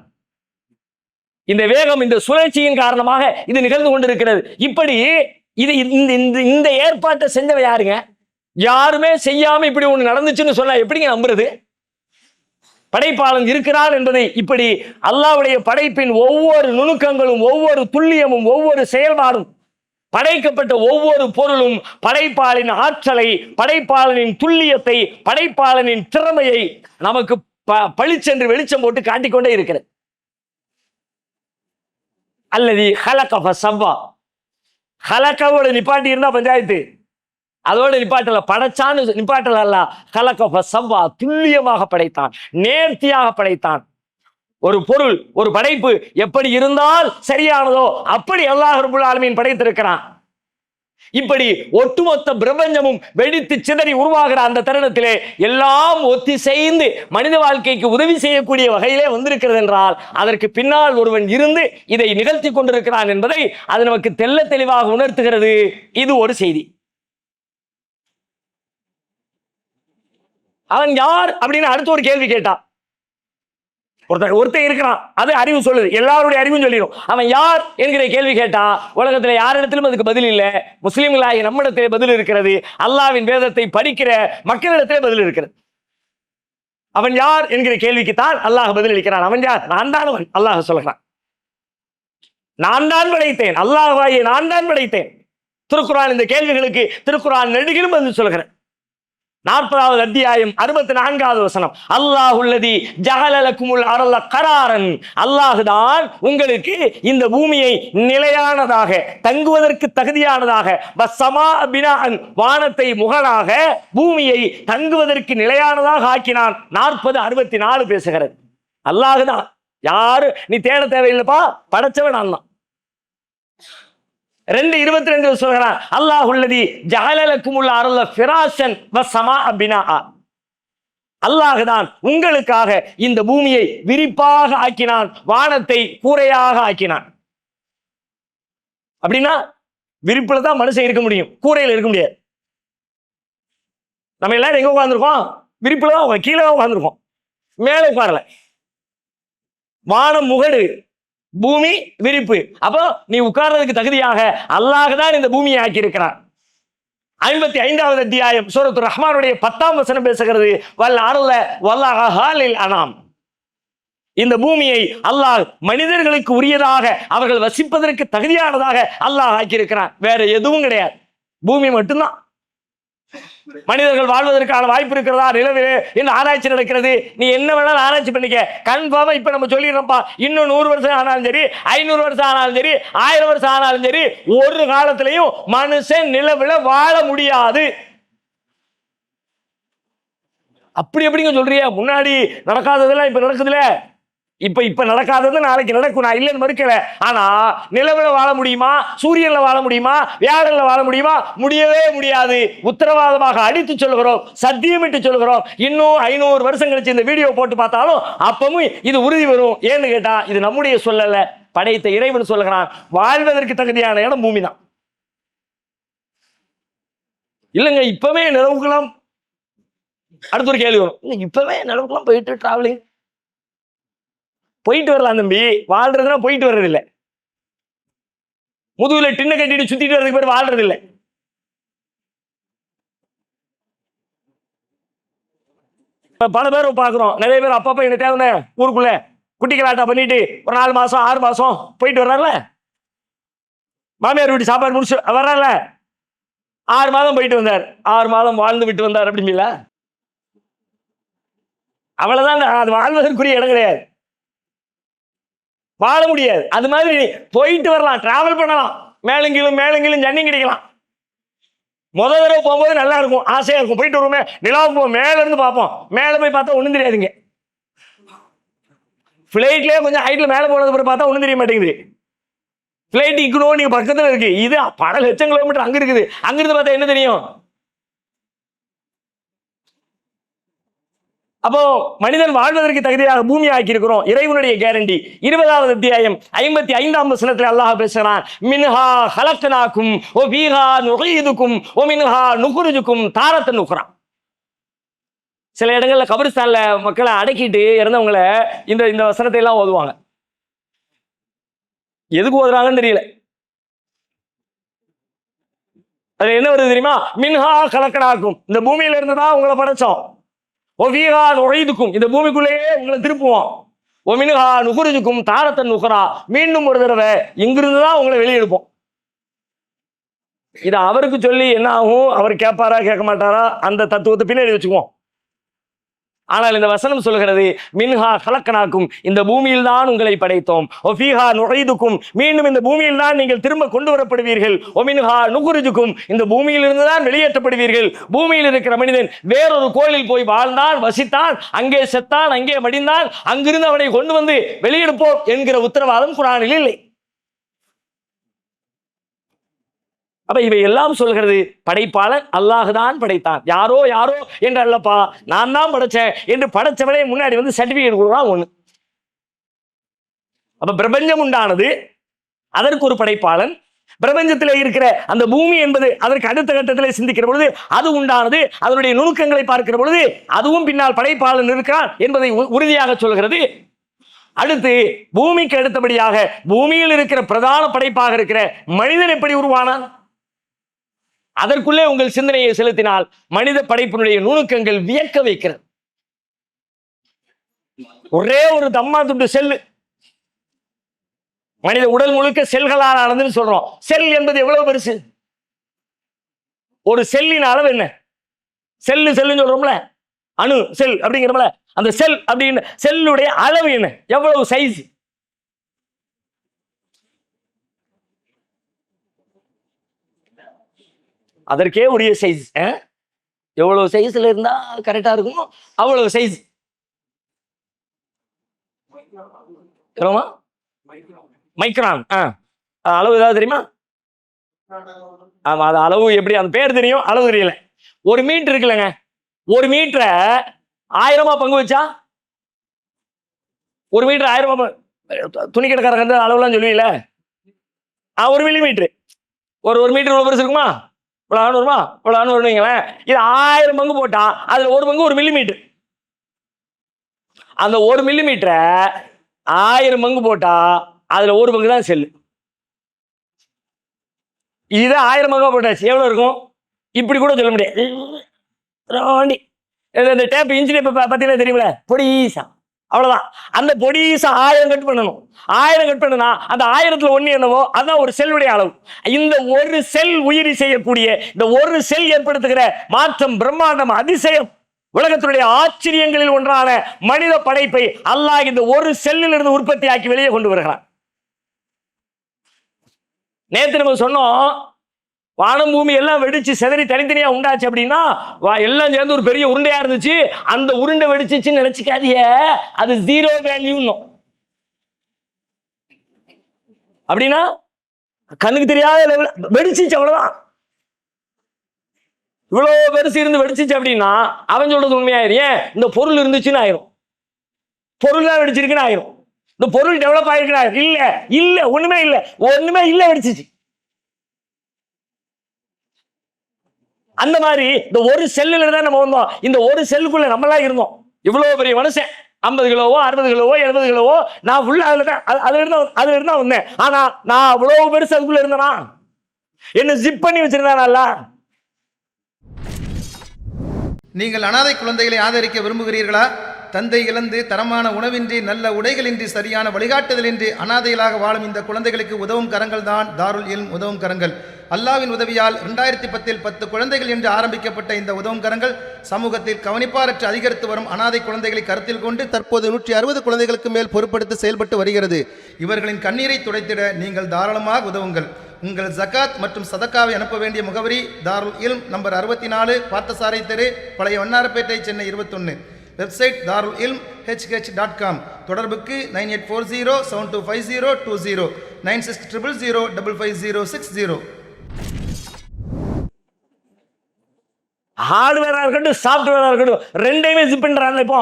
இந்த வேகம், இந்த சுழற்சியின் காரணமாக இது நிகழ்ந்து கொண்டிருக்கிறது. இப்படி இது இந்த ஏற்பாட்டை செஞ்சவ யாருங்க? யாருமே செய்யாம இப்படி ஒண்ணு நடந்துச்சுன்னு சொன்னா எப்படிங்க நம்புறது? படைப்பாளன் இருக்கிறார் என்பதை இப்படி அல்லாஹ்வுடைய படைப்பின் ஒவ்வொரு நுணுக்கங்களும், ஒவ்வொரு துல்லியமும், ஒவ்வொரு செயல்பாடும், படைக்கப்பட்ட ஒவ்வொரு பொருளும் படைப்பாளனின் ஆற்றலை, படைப்பாளனின் துல்லியத்தை, படைப்பாளனின் திறமையை நமக்கு பளிச்சென்று வெளிச்சம் போட்டு காட்டிக்கொண்டே இருக்கிறது. அல்லது ஹலக ஃபஸவ்வா, ஹலகவோட நிப்பாட்டி இருந்தா பஞ்சாயத்து, அதோட நிப்பாட்டல, படைச்சான்னு நிப்பாட்டல. அல்ல ஹலக ஃபஸவ்வா, துல்லியமாக படைத்தான், நேர்த்தியாக படைத்தான். ஒரு பொருள், ஒரு படைப்பு எப்படி இருந்தால் சரியானதோ அப்படி அல்லாஹ் ரப்பல் ஆலமீன் படைத்திருக்கிறான். இப்படி ஒட்டுமொத்த பிரபஞ்சமும் வெடித்து சிதறி உருவாகிற அந்த தருணத்திலே எல்லாம் ஒத்திசைந்து மனித வாழ்க்கைக்கு உதவி செய்யக்கூடிய வகையிலே வந்திருக்கிறது என்றால் அதற்கு பின்னால் ஒருவன் இருந்து இதை நிகழ்த்தி கொண்டிருக்கிறான் என்பதை அது நமக்கு தெள்ள தெளிவாக உணர்த்துகிறது. இது ஒரு செய்தி. அவன் யார் அப்படின்னு அடுத்த ஒரு கேள்வி கேட்டான். ஒருத்தன் இருக்கிறான், அது அறிவு சொல்லுது, எல்லாருடைய அறிவும் சொல்லிடும். அவன் யார் என்கிற கேள்வி கேட்டா உலகத்துல யாரிடத்திலும் அதுக்கு பதில் இல்லை. முஸ்லிம்களாகி நம்மிடத்திலே பதில் இருக்கிறது, அல்லாஹ்வின் வேதத்தை படிக்கிற மக்களிடத்திலே பதில் இருக்கிறது. அவன் யார் என்கிற கேள்விக்கு தான் அல்லாஹ் பதில் அளிக்கிறான். அவன் யார்? நான் தான் அவன். அல்லாஹ் சொல்கிறான், நான் தான் படைத்தேன், அல்லாஹ்வாகிய நான் தான் படைத்தேன். திருக்குர்ஆன் இந்த கேள்விகளுக்கு திருக்குர்ஆன் நெடுகிலும் பதில் சொல்கிறேன். 40வது அத்தியாயம் 64வது வசனம், அல்லாஹுல்லதி ஜஅல லக்குமுல் அர்ல கராரன், அல்லாஹ்தான் உங்களுக்கு இந்த பூமியை நிலையானதாக, தங்குவதற்கு தகுதியானதாக, வஸ்ஸமா பினாஅன், வானத்தை முகலாக, பூமியை தங்குவதற்கு நிலையானதாக ஆக்கினான். 40-64 பேசுகிறது. அல்லாஹ்தான். யாரு நீ தேட தேவையில்லைப்பா, படைச்சவன் நான் தான். 2:22 சொல்கிறான், அல்லாஹுல்லதி ஜஅல லக்குமுல் அர்ல ஃபிராஷன் வஸ்ஸமாஅ பினாஅ, அல்லாஹ்தான் உங்களுக்காக இந்த பூமியை விரிப்பாக ஆக்கினான், வானத்தை கூரையாக ஆக்கினான். அப்படின்னா விரிப்புல தான் மனுஷன் இருக்க முடியும், கூரையில் இருக்க முடியாது. நம்ம எல்லாரும் எங்க உட்கார்ந்துருக்கோம்? விரிப்புல தான், கீழே தான் உட்கார்ந்துருக்கோம், மேலே உட்காரல. வானம் முகடு, பூமி விரிப்பு. அப்போ நீ உட்கார்றதுக்கு தகுதியாக அல்லாஹ் தான் இந்த பூமியை ஆக்கி இருக்கிறான். 55வது அத்தியாயம் சூரத்து ரஹ்மானுடைய 10ஆம் வசனம் பேசுகிறது, வல் அருள வல்லஹாலில் அனாம். இந்த பூமியை அல்லாஹ் மனிதர்களுக்கு உரியதாக, அவர்கள் வசிப்பதற்கு தகுதியானதாக அல்லாஹ் ஆக்கியிருக்கிறான். வேற எதுவும் கிடையாது, பூமி மட்டும்தான். மனிதர்கள் வாழ்வதற்கான வாய்ப்பு இருக்கிறதா நிலவிலே இந்த ஆராய்ச்சி நடக்கிறது. நீ என்ன வேணாலும் ஆராய்ச்சி பண்ணிக்க, கன்ஃபார்மா இப்ப நம்ம சொல்லிடுறோம்ப்பா, இன்னும் 100 வருஷம் ஆனாலும் சரி, 500 வருஷம் ஆனாலும் சரி, 1000 வருஷம் ஆனாலும் சரி, ஒரு காலத்திலையும் மனுஷன் நிலவில வாழ முடியாது. அப்படி எப்படிங்க சொல்றிய? முன்னாடி நடக்காததெல்லாம் இப்ப நடக்குதுல. இப்ப நடக்காதது நாளைக்கு நடக்கும், நான் இல்லைன்னு மறுக்கல. ஆனா நிலவுல வாழ முடியுமா? சூரியன்ல வாழ முடியுமா? வியாழன்ல வாழ முடியுமா? முடியவே முடியாது. உத்தரவாதமாக அடித்து சொல்கிறோம், சத்தியமிட்டு சொல்கிறோம். இன்னும் 500 வருஷம் கழிச்சு இந்த வீடியோ போட்டு பார்த்தாலும் அப்பவும் இது உறுதி வரும். ஏன்னு கேட்டா இது நம்முடைய சொல்லல, படைத்த இறைவன் சொல்லுகிறான். வாழ்வதற்கு தகுதியான இடம் பூமி தான். இல்லைங்க இப்பவே நிலவுக்குலாம், அடுத்த ஒரு கேள்வி வரும், இப்பவே நிலவுக்குலாம் போயிட்டு டிராவலிங் போயிட்டு வரலாம் தம்பி. வாழ்றதுனா போயிட்டு வர்றது இல்லை, முதுகுல டின்ன கட்டிட்டு சுத்திட்டு வர்றதுக்கு பேர் வாழ்றது இல்லை. பல பேர் பாக்குறோம், நிறைய பேர் அப்பப்ப என்ன தேவை ஊருக்குள்ள குட்டி கலாட்டா பண்ணிட்டு ஒரு 4 மாசம் 6 மாசம் போயிட்டு வர்றாருல. மாமியார் வீட்டு சாப்பாடு முடிச்சு வர்றாருல, 6 மாதம் போயிட்டு வந்தார், 6 மாதம் வாழ்ந்து விட்டு வந்தார் அப்படிங்களா? அவ்வளவுதான், அது வாழ்வதற்குரிய இடம் கிடையாது, வாழ முடியாது. அது மாதிரி போயிட்டு வரலாம், டிராவல் பண்ணலாம், மேலங்கிலும் ஜன்னி கிடைக்கலாம். முதல் தடவை போகும்போது நல்லா இருக்கும், ஆசையா இருக்கும், போயிட்டு வருவோமே நிலாவுக்கு போவோம், மேல இருந்து பார்ப்போம். மேல போய் பார்த்தா ஒண்ணும் தெரியாதுங்க. பிளைட்லயே கொஞ்சம் ஹைட்ல மேல போனது பிறகு பார்த்தா ஒண்ணும் தெரிய மாட்டேங்குது. பிளைட் இக்கணும், நீங்க பக்கத்துல இருக்கு, இது பல லட்சம் கிலோமீட்டர் அங்க இருக்குது, அங்கிருந்து பார்த்தா என்ன தெரியும்? அப்போ மனிதன் வாழ்வதற்கு தகுதியாக பூமி ஆக்கி இருக்கிறோம், இறைவனுடைய கேரண்டி. 20வது அத்தியாயம் 55ஆம் வசனத்தில் அல்லாஹ் பேசுகிறான், மின்ஹா ஹலக்னாக்கும் வ ஃபீஹா நுஈதுக்கும் வ மின்ஹா நுக்ரிஜுக்கும் தாரத்தன் உக்ரா. சில இடங்கள்ல கபிரிஸ்தான்ல மக்களை அடக்கிட்டு இறந்தவங்களை இந்த வசனத்தை எல்லாம் ஓதுவாங்க. எதுக்கு ஓதுறாங்கன்னு தெரியல. அது என்ன வருது தெரியுமா? மின்ஹா ஹலக்னாக்கும், இந்த பூமியில இருந்து தான் உங்களை படைச்சோம். ஒவியா நுழைதுக்கும், இந்த பூமிக்குள்ளேயே உங்களை திருப்புவோம். ஒமினுகா நுகுருஜுக்கும் தாரத்தன் நுகரா, மீண்டும் ஒரு தடவை இங்கிருந்து தான் உங்களை வெளியெடுப்போம். இதை அவருக்கு சொல்லி என்ன ஆகும்? அவர் கேட்பாரா கேட்க மாட்டாரா? அந்த தத்துவத்தை பின்னாடி வச்சுக்குவோம். ஆனால் இந்த வசனம் சொல்கிறது, மின்ஹா கலக்கனாக்கும், இந்த பூமியில் தான் உங்களை படைத்தோம். ஒஃபீஹா நுழைதுக்கும், மீண்டும் இந்த பூமியில் தான் நீங்கள் திரும்ப கொண்டு வரப்படுவீர்கள். ஒமின்ஹா நுகுருஜுக்கும், இந்த பூமியிலிருந்து தான் வெளியேற்றப்படுவீர்கள். பூமியில் இருக்கிற மனிதன் வேறொரு கோயிலில் போய் வாழ்ந்தான், வசித்தான், அங்கே செத்தான், அங்கே மடிந்தான், அங்கிருந்து அவனை கொண்டு வந்து வெளியெடுப்போம் என்கிற உத்தரவாதம் குர்ஆனில் இல்லை. அப்ப இவை எல்லாம் சொல்கிறது, படைப்பாளன் அல்லாஹ் தான் படைத்தான், யாரோ என்று அல்லப்பா, நான் தான் படைச்சேன் என்று படைச்சவனே முன்னாடி வந்து சர்டிபிகேட் கொடுக்குறான் ஒண்ணு. அப்ப பிரபஞ்சம் உண்டானது, அதற்கு ஒரு படைப்பாளன், பிரபஞ்சத்தில் இருக்கிற அந்த பூமி என்பது அதற்கு அடுத்த கட்டத்தில் சிந்திக்கிற பொழுது அது உண்டானது, அதனுடைய நுணுக்கங்களை பார்க்கிற பொழுது அதுவும் பின்னால் படைப்பாளன் இருக்கிறான் என்பதை உறுதியாக சொல்கிறது. அடுத்து பூமிக்கு அடுத்தபடியாக பூமியில் இருக்கிற பிரதான படைப்பாக இருக்கிற மனிதன் எப்படி உருவானான்? அதற்குள்ளே உங்கள் சிந்தனையை செலுத்தினால் மனித படைப்பினுடைய நுணுக்கங்கள் வியக்க வைக்கிறது. ஒரே ஒரு தம்மா துண்டு செல்லு, மனித உடல் முழுக்க செல்களால் ஆனதுன்னு சொல்றோம். செல் என்பது எவ்வளவு பெருசு? ஒரு செல்லின் அளவு என்ன? செல்லுன்னு சொல்றோம்ல, அணு செல் அப்படிங்கிறோம்ல, அந்த செல் அப்படின்னு செல்லுடைய அளவு என்ன? எவ்வளவு சைஸ்? அதற்கே உரிய சைஸ். எவ்வளவு சைஸ்ல இருந்தா கரெக்டா இருக்கும், அவ்வளவு சைஸ். மைக்ரான் அளவு ஏதாவது தெரியுமா? ஆமா, அது அளவு எப்படி, அந்த பேர் தெரியும், அளவு தெரியல. 1 மீட்டர் இருக்குல்லங்க, 1 மீட்டரை 1000 பங்கு வச்சா 1 மீட்டர் 1000 துணி கடைக்காரங்க அளவுலாம் சொல்லுவீங்களே. 1 மில்லிமீட்டர், ஒரு மீட்டர் இவ்வளவு பெருசு இருக்குமா? இவ்வளவு வருமா? இவ்வளவு வருவீங்களேன். இது 1000 பங்கு போட்டா அதுல 1 பங்கு 1 மில்லிமீட்டர். அந்த 1 மில்லிமீட்டரை 1000 பங்கு போட்டா அதுல 1 பங்கு தான் செல்லு. இதை 1000 பங்கா போட்டாச்சு, எவ்வளவு இருக்கும்? இப்படி கூட சொல்ல முடியாது. இந்த டேப் இன்ஜின் பார்த்தீங்கன்னா தெரியுமில, பொடிசா, அவ்வளவுதான். அந்த பொடிசா 1000 கட் பண்ணணும். 1000 கட் பண்ணுனா அந்த 1000ல் 1 என்னவோ அதுதான் ஒரு செல்லுடைய அளவு. இந்த ஒரு செல் உயிரி செய்யக்கூடிய இந்த ஒரு செல் ஏற்படுத்துகிற மாற்றம், பிரம்மாண்டம், அதிசயம், உலகத்தினுடைய ஆச்சரியங்களில் ஒன்றான மனித படைப்பை அல்லாஹ் இந்த ஒரு செல்லில் இருந்து உற்பத்தி ஆக்கி வெளியே கொண்டு வருகிறான். நேற்று நம்ம சொன்னோம், வானம் பூமி எல்லாம் வெடிச்சு செதறி தனித்தனியா உண்டாச்சு அப்படின்னா எல்லாம் சேர்ந்து ஒரு பெரிய உருண்டையா இருந்துச்சு. அந்த உருண்டை வெடிச்சிச்சுன்னு நினைச்சுக்காதீங்க, அது 0 வேல்யூ. அப்படின்னா கண்ணுக்கு தெரியாத வெடிச்சிச்சு, அவ்வளவுதான். இவ்வளவு பெருசு இருந்து வெடிச்சிச்சு அப்படின்னா அவன் சொல்றது உண்மையாயிரும். ஏன்? இந்த பொருள் இருந்துச்சுன்னு ஆயிரும். பொருள் தான் வெடிச்சிருக்குன்னு ஆயிரும். இந்த பொருள் டெவலப் ஆயிருக்குன்னு ஆயிரும். இல்ல இல்ல ஒண்ணுமே இல்ல, ஒண்ணுமே இல்ல, வெடிச்சிச்சு. அந்த மாதிரி இந்த ஒரு செல்லுல தான் நம்ம வந்தோம். இந்த ஒரு செல்லுக்குள்ள நம்மளாம் இருந்தோம். இவ்வளவு பெரிய மனுஷன் 50 கிலோவோ 60 கிலோவோ 70 கிலோவோ நான் உள்ள அது இருந்தா வந்தேன். ஆனா நான் அவ்வளவு பெருசு அதுக்குள்ள இருந்தேனா? என்ன ஜிப் பண்ணி வச்சிருந்தானா? நீங்கள் அனாதை குழந்தைகளை ஆதரிக்க விரும்புகிறீர்களா? தந்தை இழந்து தரமான உணவின்றி, நல்ல உடைகளின்றி, சரியான வழிகாட்டுதலின்றி அனாதைகளாக வாழும் இந்த குழந்தைகளுக்கு உதவும் கரங்கள் தான் தாருல் இல்ம் உதவும் கரங்கள். அல்லாவின் உதவியால் 2010 10 குழந்தைகள் என்று ஆரம்பிக்கப்பட்ட இந்த உதவும் கரங்கள் சமூகத்தில் கவனிப்பாரற்று அதிகரித்து வரும் அனாதை குழந்தைகளை கருத்தில் கொண்டு தற்போது 160 குழந்தைகளுக்கு மேல் பொறுப்படுத்தி செயல்பட்டு வருகிறது. இவர்களின் கண்ணீரை துடைத்திட நீங்கள் தாராளமாக உதவுங்கள். உங்கள் ஜகாத் மற்றும் சதக்காவை அனுப்ப வேண்டிய முகவரி தாருல் இல்ம், நம்பர் 64, பார்த்தசாரை தெரு, பழைய வண்ணாரப்பேட்டை, சென்னை 21. வெப்சைட் தாருல் இல்ம் hh.com. தொடர்புக்கு 9840725020 9600055060. ஹார்ட்வேரா இருக்கட்டும், சாஃப்ட்வேரா இருக்கட்டும், ரெண்டையுமே ஜிப் பண்றாங்க. இப்போ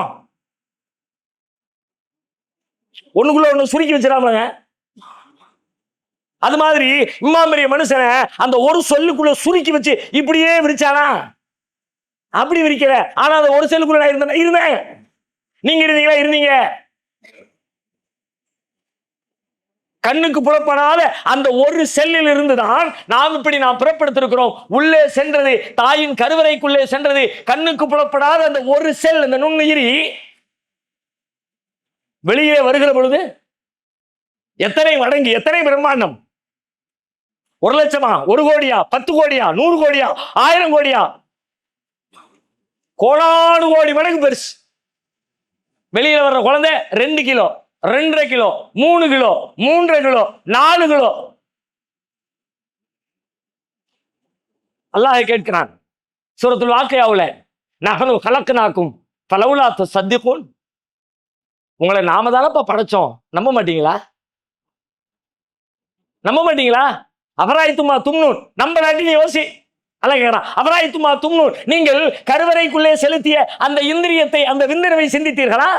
ஒண்ணுக்குள்ள ஒண்ணு சுருக்கி வச்சிடாமங்க. அது மாதிரி இம்மாம் பெரிய மனுஷனை அந்த ஒரு சொல்லுக்குள்ள சுருக்கி வச்சு இப்படியே விரிச்சானா? அப்படி விரிக்கல. ஆனா அந்த ஒரு செல்லுக்குள்ள நான் இருந்தேன். நீங்க இருந்தீங்களா? இருந்தீங்க. கண்ணுக்கு புறப்படாத அந்த ஒரு செல்லில் இருந்துதான் நாம் இப்படி நாம் புறப்படுத்திருக்கிறோம். உள்ளே சென்றது, தாயின் கருவறைக்குள்ளே சென்றது. கண்ணுக்கு புறப்படாத அந்த ஒரு செல், அந்த நுண்ணுயிரி வெளியே வருகிற பொழுது எத்தனை மடங்கு, எத்தனை பிரம்மாண்டம்! 1 லட்சமா, 1 கோடியா, 10 கோடியா, 100 கோடியா, 1000 கோடியா, கோடானு கோடி மடங்கு பெருசு. வெளியில வர்ற குழந்தை 2 kilo, 2.5 kilo, 3 kilo, 3.5 kilo, 4 kilo. அல்லாஹ் கேட்கிறான் சூரத்துல் வாக்கியாவுல, நஹ்னு கலக்னாக்கும் ஃபலௌலா துஸத்திகூன். உங்களை நாம தானப்பா படைச்சோம், நம்ப மாட்டீங்களா? நம்ப மாட்டீங்களா? அபராயித்துமா தும்னூன், நம்ப நாட்டி யோசி. அல்ல கேட்கிறான், அபராயித்துமா தும்னூன், நீங்கள் கருவறைக்குள்ளே செலுத்திய அந்த இந்திரியத்தை, அந்த விந்தணுவை சிந்தித்தீர்களா?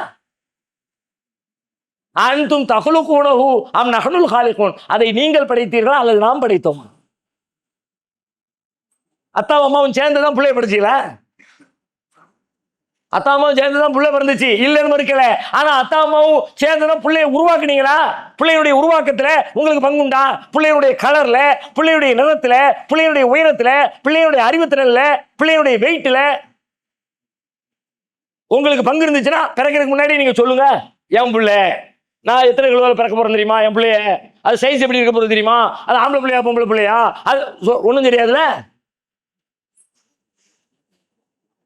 அன்தும் தஹ்லுகூனஹு அம் நஹ்னுல் காலிகூன், அதை நீங்கள் படைத்தீர்களா அல்லது நாம் படைத்தோம்? அத்தாவும் அம்மாவும் சேர்ந்துதான் பிள்ளைய படிச்சீங்களா? அத்தா அம்மாவும் சேர்ந்துதான் பிள்ளை பிறந்துச்சு, இல்லைன்னு மறுக்கல. ஆனா அத்தா அம்மாவும் சேர்ந்துதான் பிள்ளைய உருவாக்குனீங்களா? பிள்ளையுடைய உருவாக்கத்துல உங்களுக்கு பங்குண்டா? பிள்ளையுடைய கலர்ல, பிள்ளையுடைய நிறத்துல, பிள்ளையுடைய உயரத்துல, பிள்ளையுடைய அறிவுத்திறன்ல, பிள்ளையுடைய வெயிட்ல உங்களுக்கு பங்கு இருந்துச்சுன்னா பிறக்கிறதுக்கு முன்னாடி நீங்க சொல்லுங்க, என் பிள்ளை நான் எத்தனை கிலோவில் பிறக்க போறேன் தெரியுமா? என் பிள்ளைய அது சைஸ் எப்படி இருக்க போறது தெரியுமா? அது ஆம்பளை பிள்ளையா பொம்பளை பிள்ளையா? அது ஒண்ணும் தெரியாதுல்ல.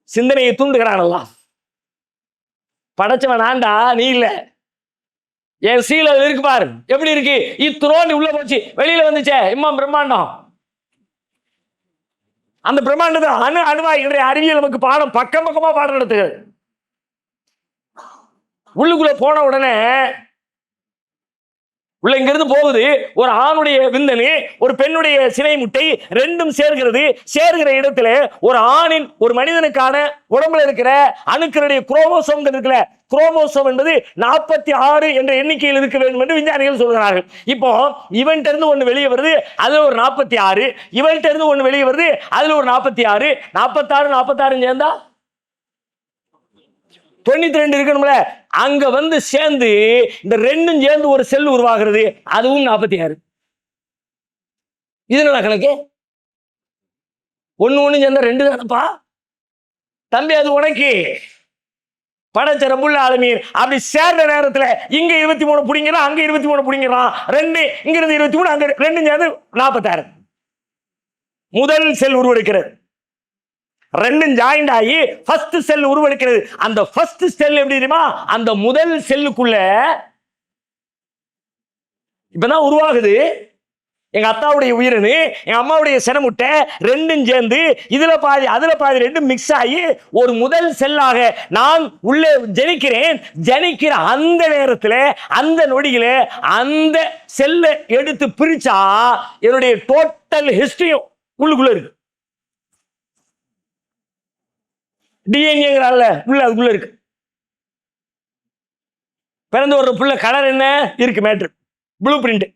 சிந்தனையை தூண்டுகிறானல்லா. படைச்சவன் ஆண்டா, நீ இல்ல. என் சீல இருக்கு பாரு, எப்படி இருக்கு, இத்தனோண்டு உள்ள போச்சு, வெளியில வந்துச்சே இம்மாம் பிரம்மாண்டம். அந்த பிரம்மாண்டத்தை அணுவா இன்றைய அறிவியல் நமக்கு பாடம் பக்கம் பக்கமா பாடம் நடத்துகிறது. உள்ளுக்குள்ள போன உடனே உள்ள இங்கிருந்து போகுது ஒரு ஆணுடைய விந்தணு, ஒரு பெண்ணுடைய சினை முட்டை, ரெண்டும் சேர்கிறது. சேர்கிற இடத்துல ஒரு ஆணின், ஒரு மனிதனுக்கான உடம்புல இருக்கிற அணுக்களுடைய குரோமோசோம் இருக்குல்ல, குரோமோசோம் என்பது 46 என்ற எண்ணிக்கையில் இருக்க வேண்டும் என்று விஞ்ஞானிகள் சொல்கிறார்கள். இப்போ இவன்ட்ட இருந்து ஒண்ணு வெளியே வருது, அதுல ஒரு 46, இவன்ட்ட இருந்து ஒண்ணு வெளியே வருது, அதுல ஒரு 46, 46 சேர்ந்தா 92 இருக்கணும்ல. அங்க வந்து சேர்ந்து இந்த ரெண்டும் சேர்ந்து ஒரு செல் உருவாகிறது, அதுவும் 46. இது என்ன கணக்கு? ஒன்று சேர்ந்தா 2 தானப்பா தம்பி, அது உனக்கு. படைச்ச ரப்புல் ஆலமீன் அப்படி சேர்ந்த நேரத்தில் இங்க 23 பிடிங்கிறான், அங்க 23 பிடிங்கிறான். 2 இங்க இருந்து 23, அங்க 2 சேர்ந்து 46. முதல் செல் உருவெடுக்கிறது. 2 ஜாயிண்ட் ஆகி ஃபர்ஸ்ட் செல் உருவெடுக்கிறது. அந்த ஃபர்ஸ்ட் செல் எப்படி தெரியுமா? அந்த முதல் செல்லுக்குள்ள இப்பதான் உருவாகுது. எங்க அத்தாவுடைய உயிரணு, எங்க அம்மாவுடைய சினமுட்டை 2ம் சேர்ந்து இதுல பாதி அதுல பாதி 2 மிக்ஸ் ஆகி ஒரு முதல் செல்லாக நான் உள்ளே ஜனிக்கிறேன். ஜனிக்கிற அந்த நேரத்தில், அந்த நொடியில அந்த செல்லை எடுத்து பிரிச்சா என்னுடைய டோட்டல் ஹிஸ்டரியும் உள்ளுக்குள்ள இருக்கு. டிஎன்ஏங்கிறால உள்ள அதுக்குள்ள இருக்கு. பிறந்த ஒரு புள்ள கலர் என்ன இருக்கு, மேட்ரு ப்ளூ பிரிண்ட்.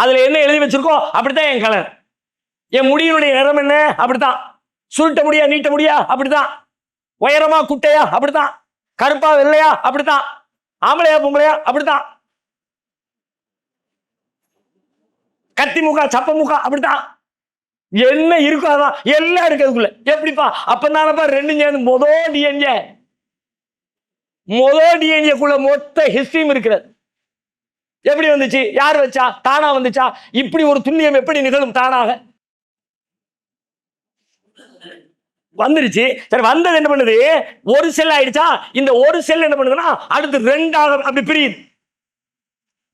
அதுல என்ன எழுதி வச்சிருக்கோம் அப்படித்தான் என் கலர். என் முடியினுடைய நிறம் என்ன அப்படித்தான். சுருட்ட முடியா நீட்ட முடியா அப்படித்தான். உயரமா குட்டையா அப்படித்தான். கருப்பா வெள்ளையா அப்படித்தான். ஆம்பளையா பொம்பளையா அப்படித்தான். கத்தி முகா சப்ப முகா அப்படித்தான். என்ன இருக்கோ அதான் எல்லாம் இருக்கு அதுக்குள்ள. எப்படிப்பா? அப்பதானப்பா 2 சேர்ந்து முதல் டிஎன்ஏக்குள்ள மொத்த ஹிஸ்டரியும் இருக்கிறது. எப்படி வந்துச்சு? யார் வச்சா? தானா வந்துச்சா? இப்படி ஒரு துல்லியம் எப்படி நிகழும்? தானாக வந்துருச்சு. சரி, வந்தது என்ன பண்ணுது? ஒரு செல் ஆயிடுச்சா? இந்த ஒரு செல் என்ன பண்ணுதுன்னா அடுத்து 2ஆக அப்படி பிரியுது.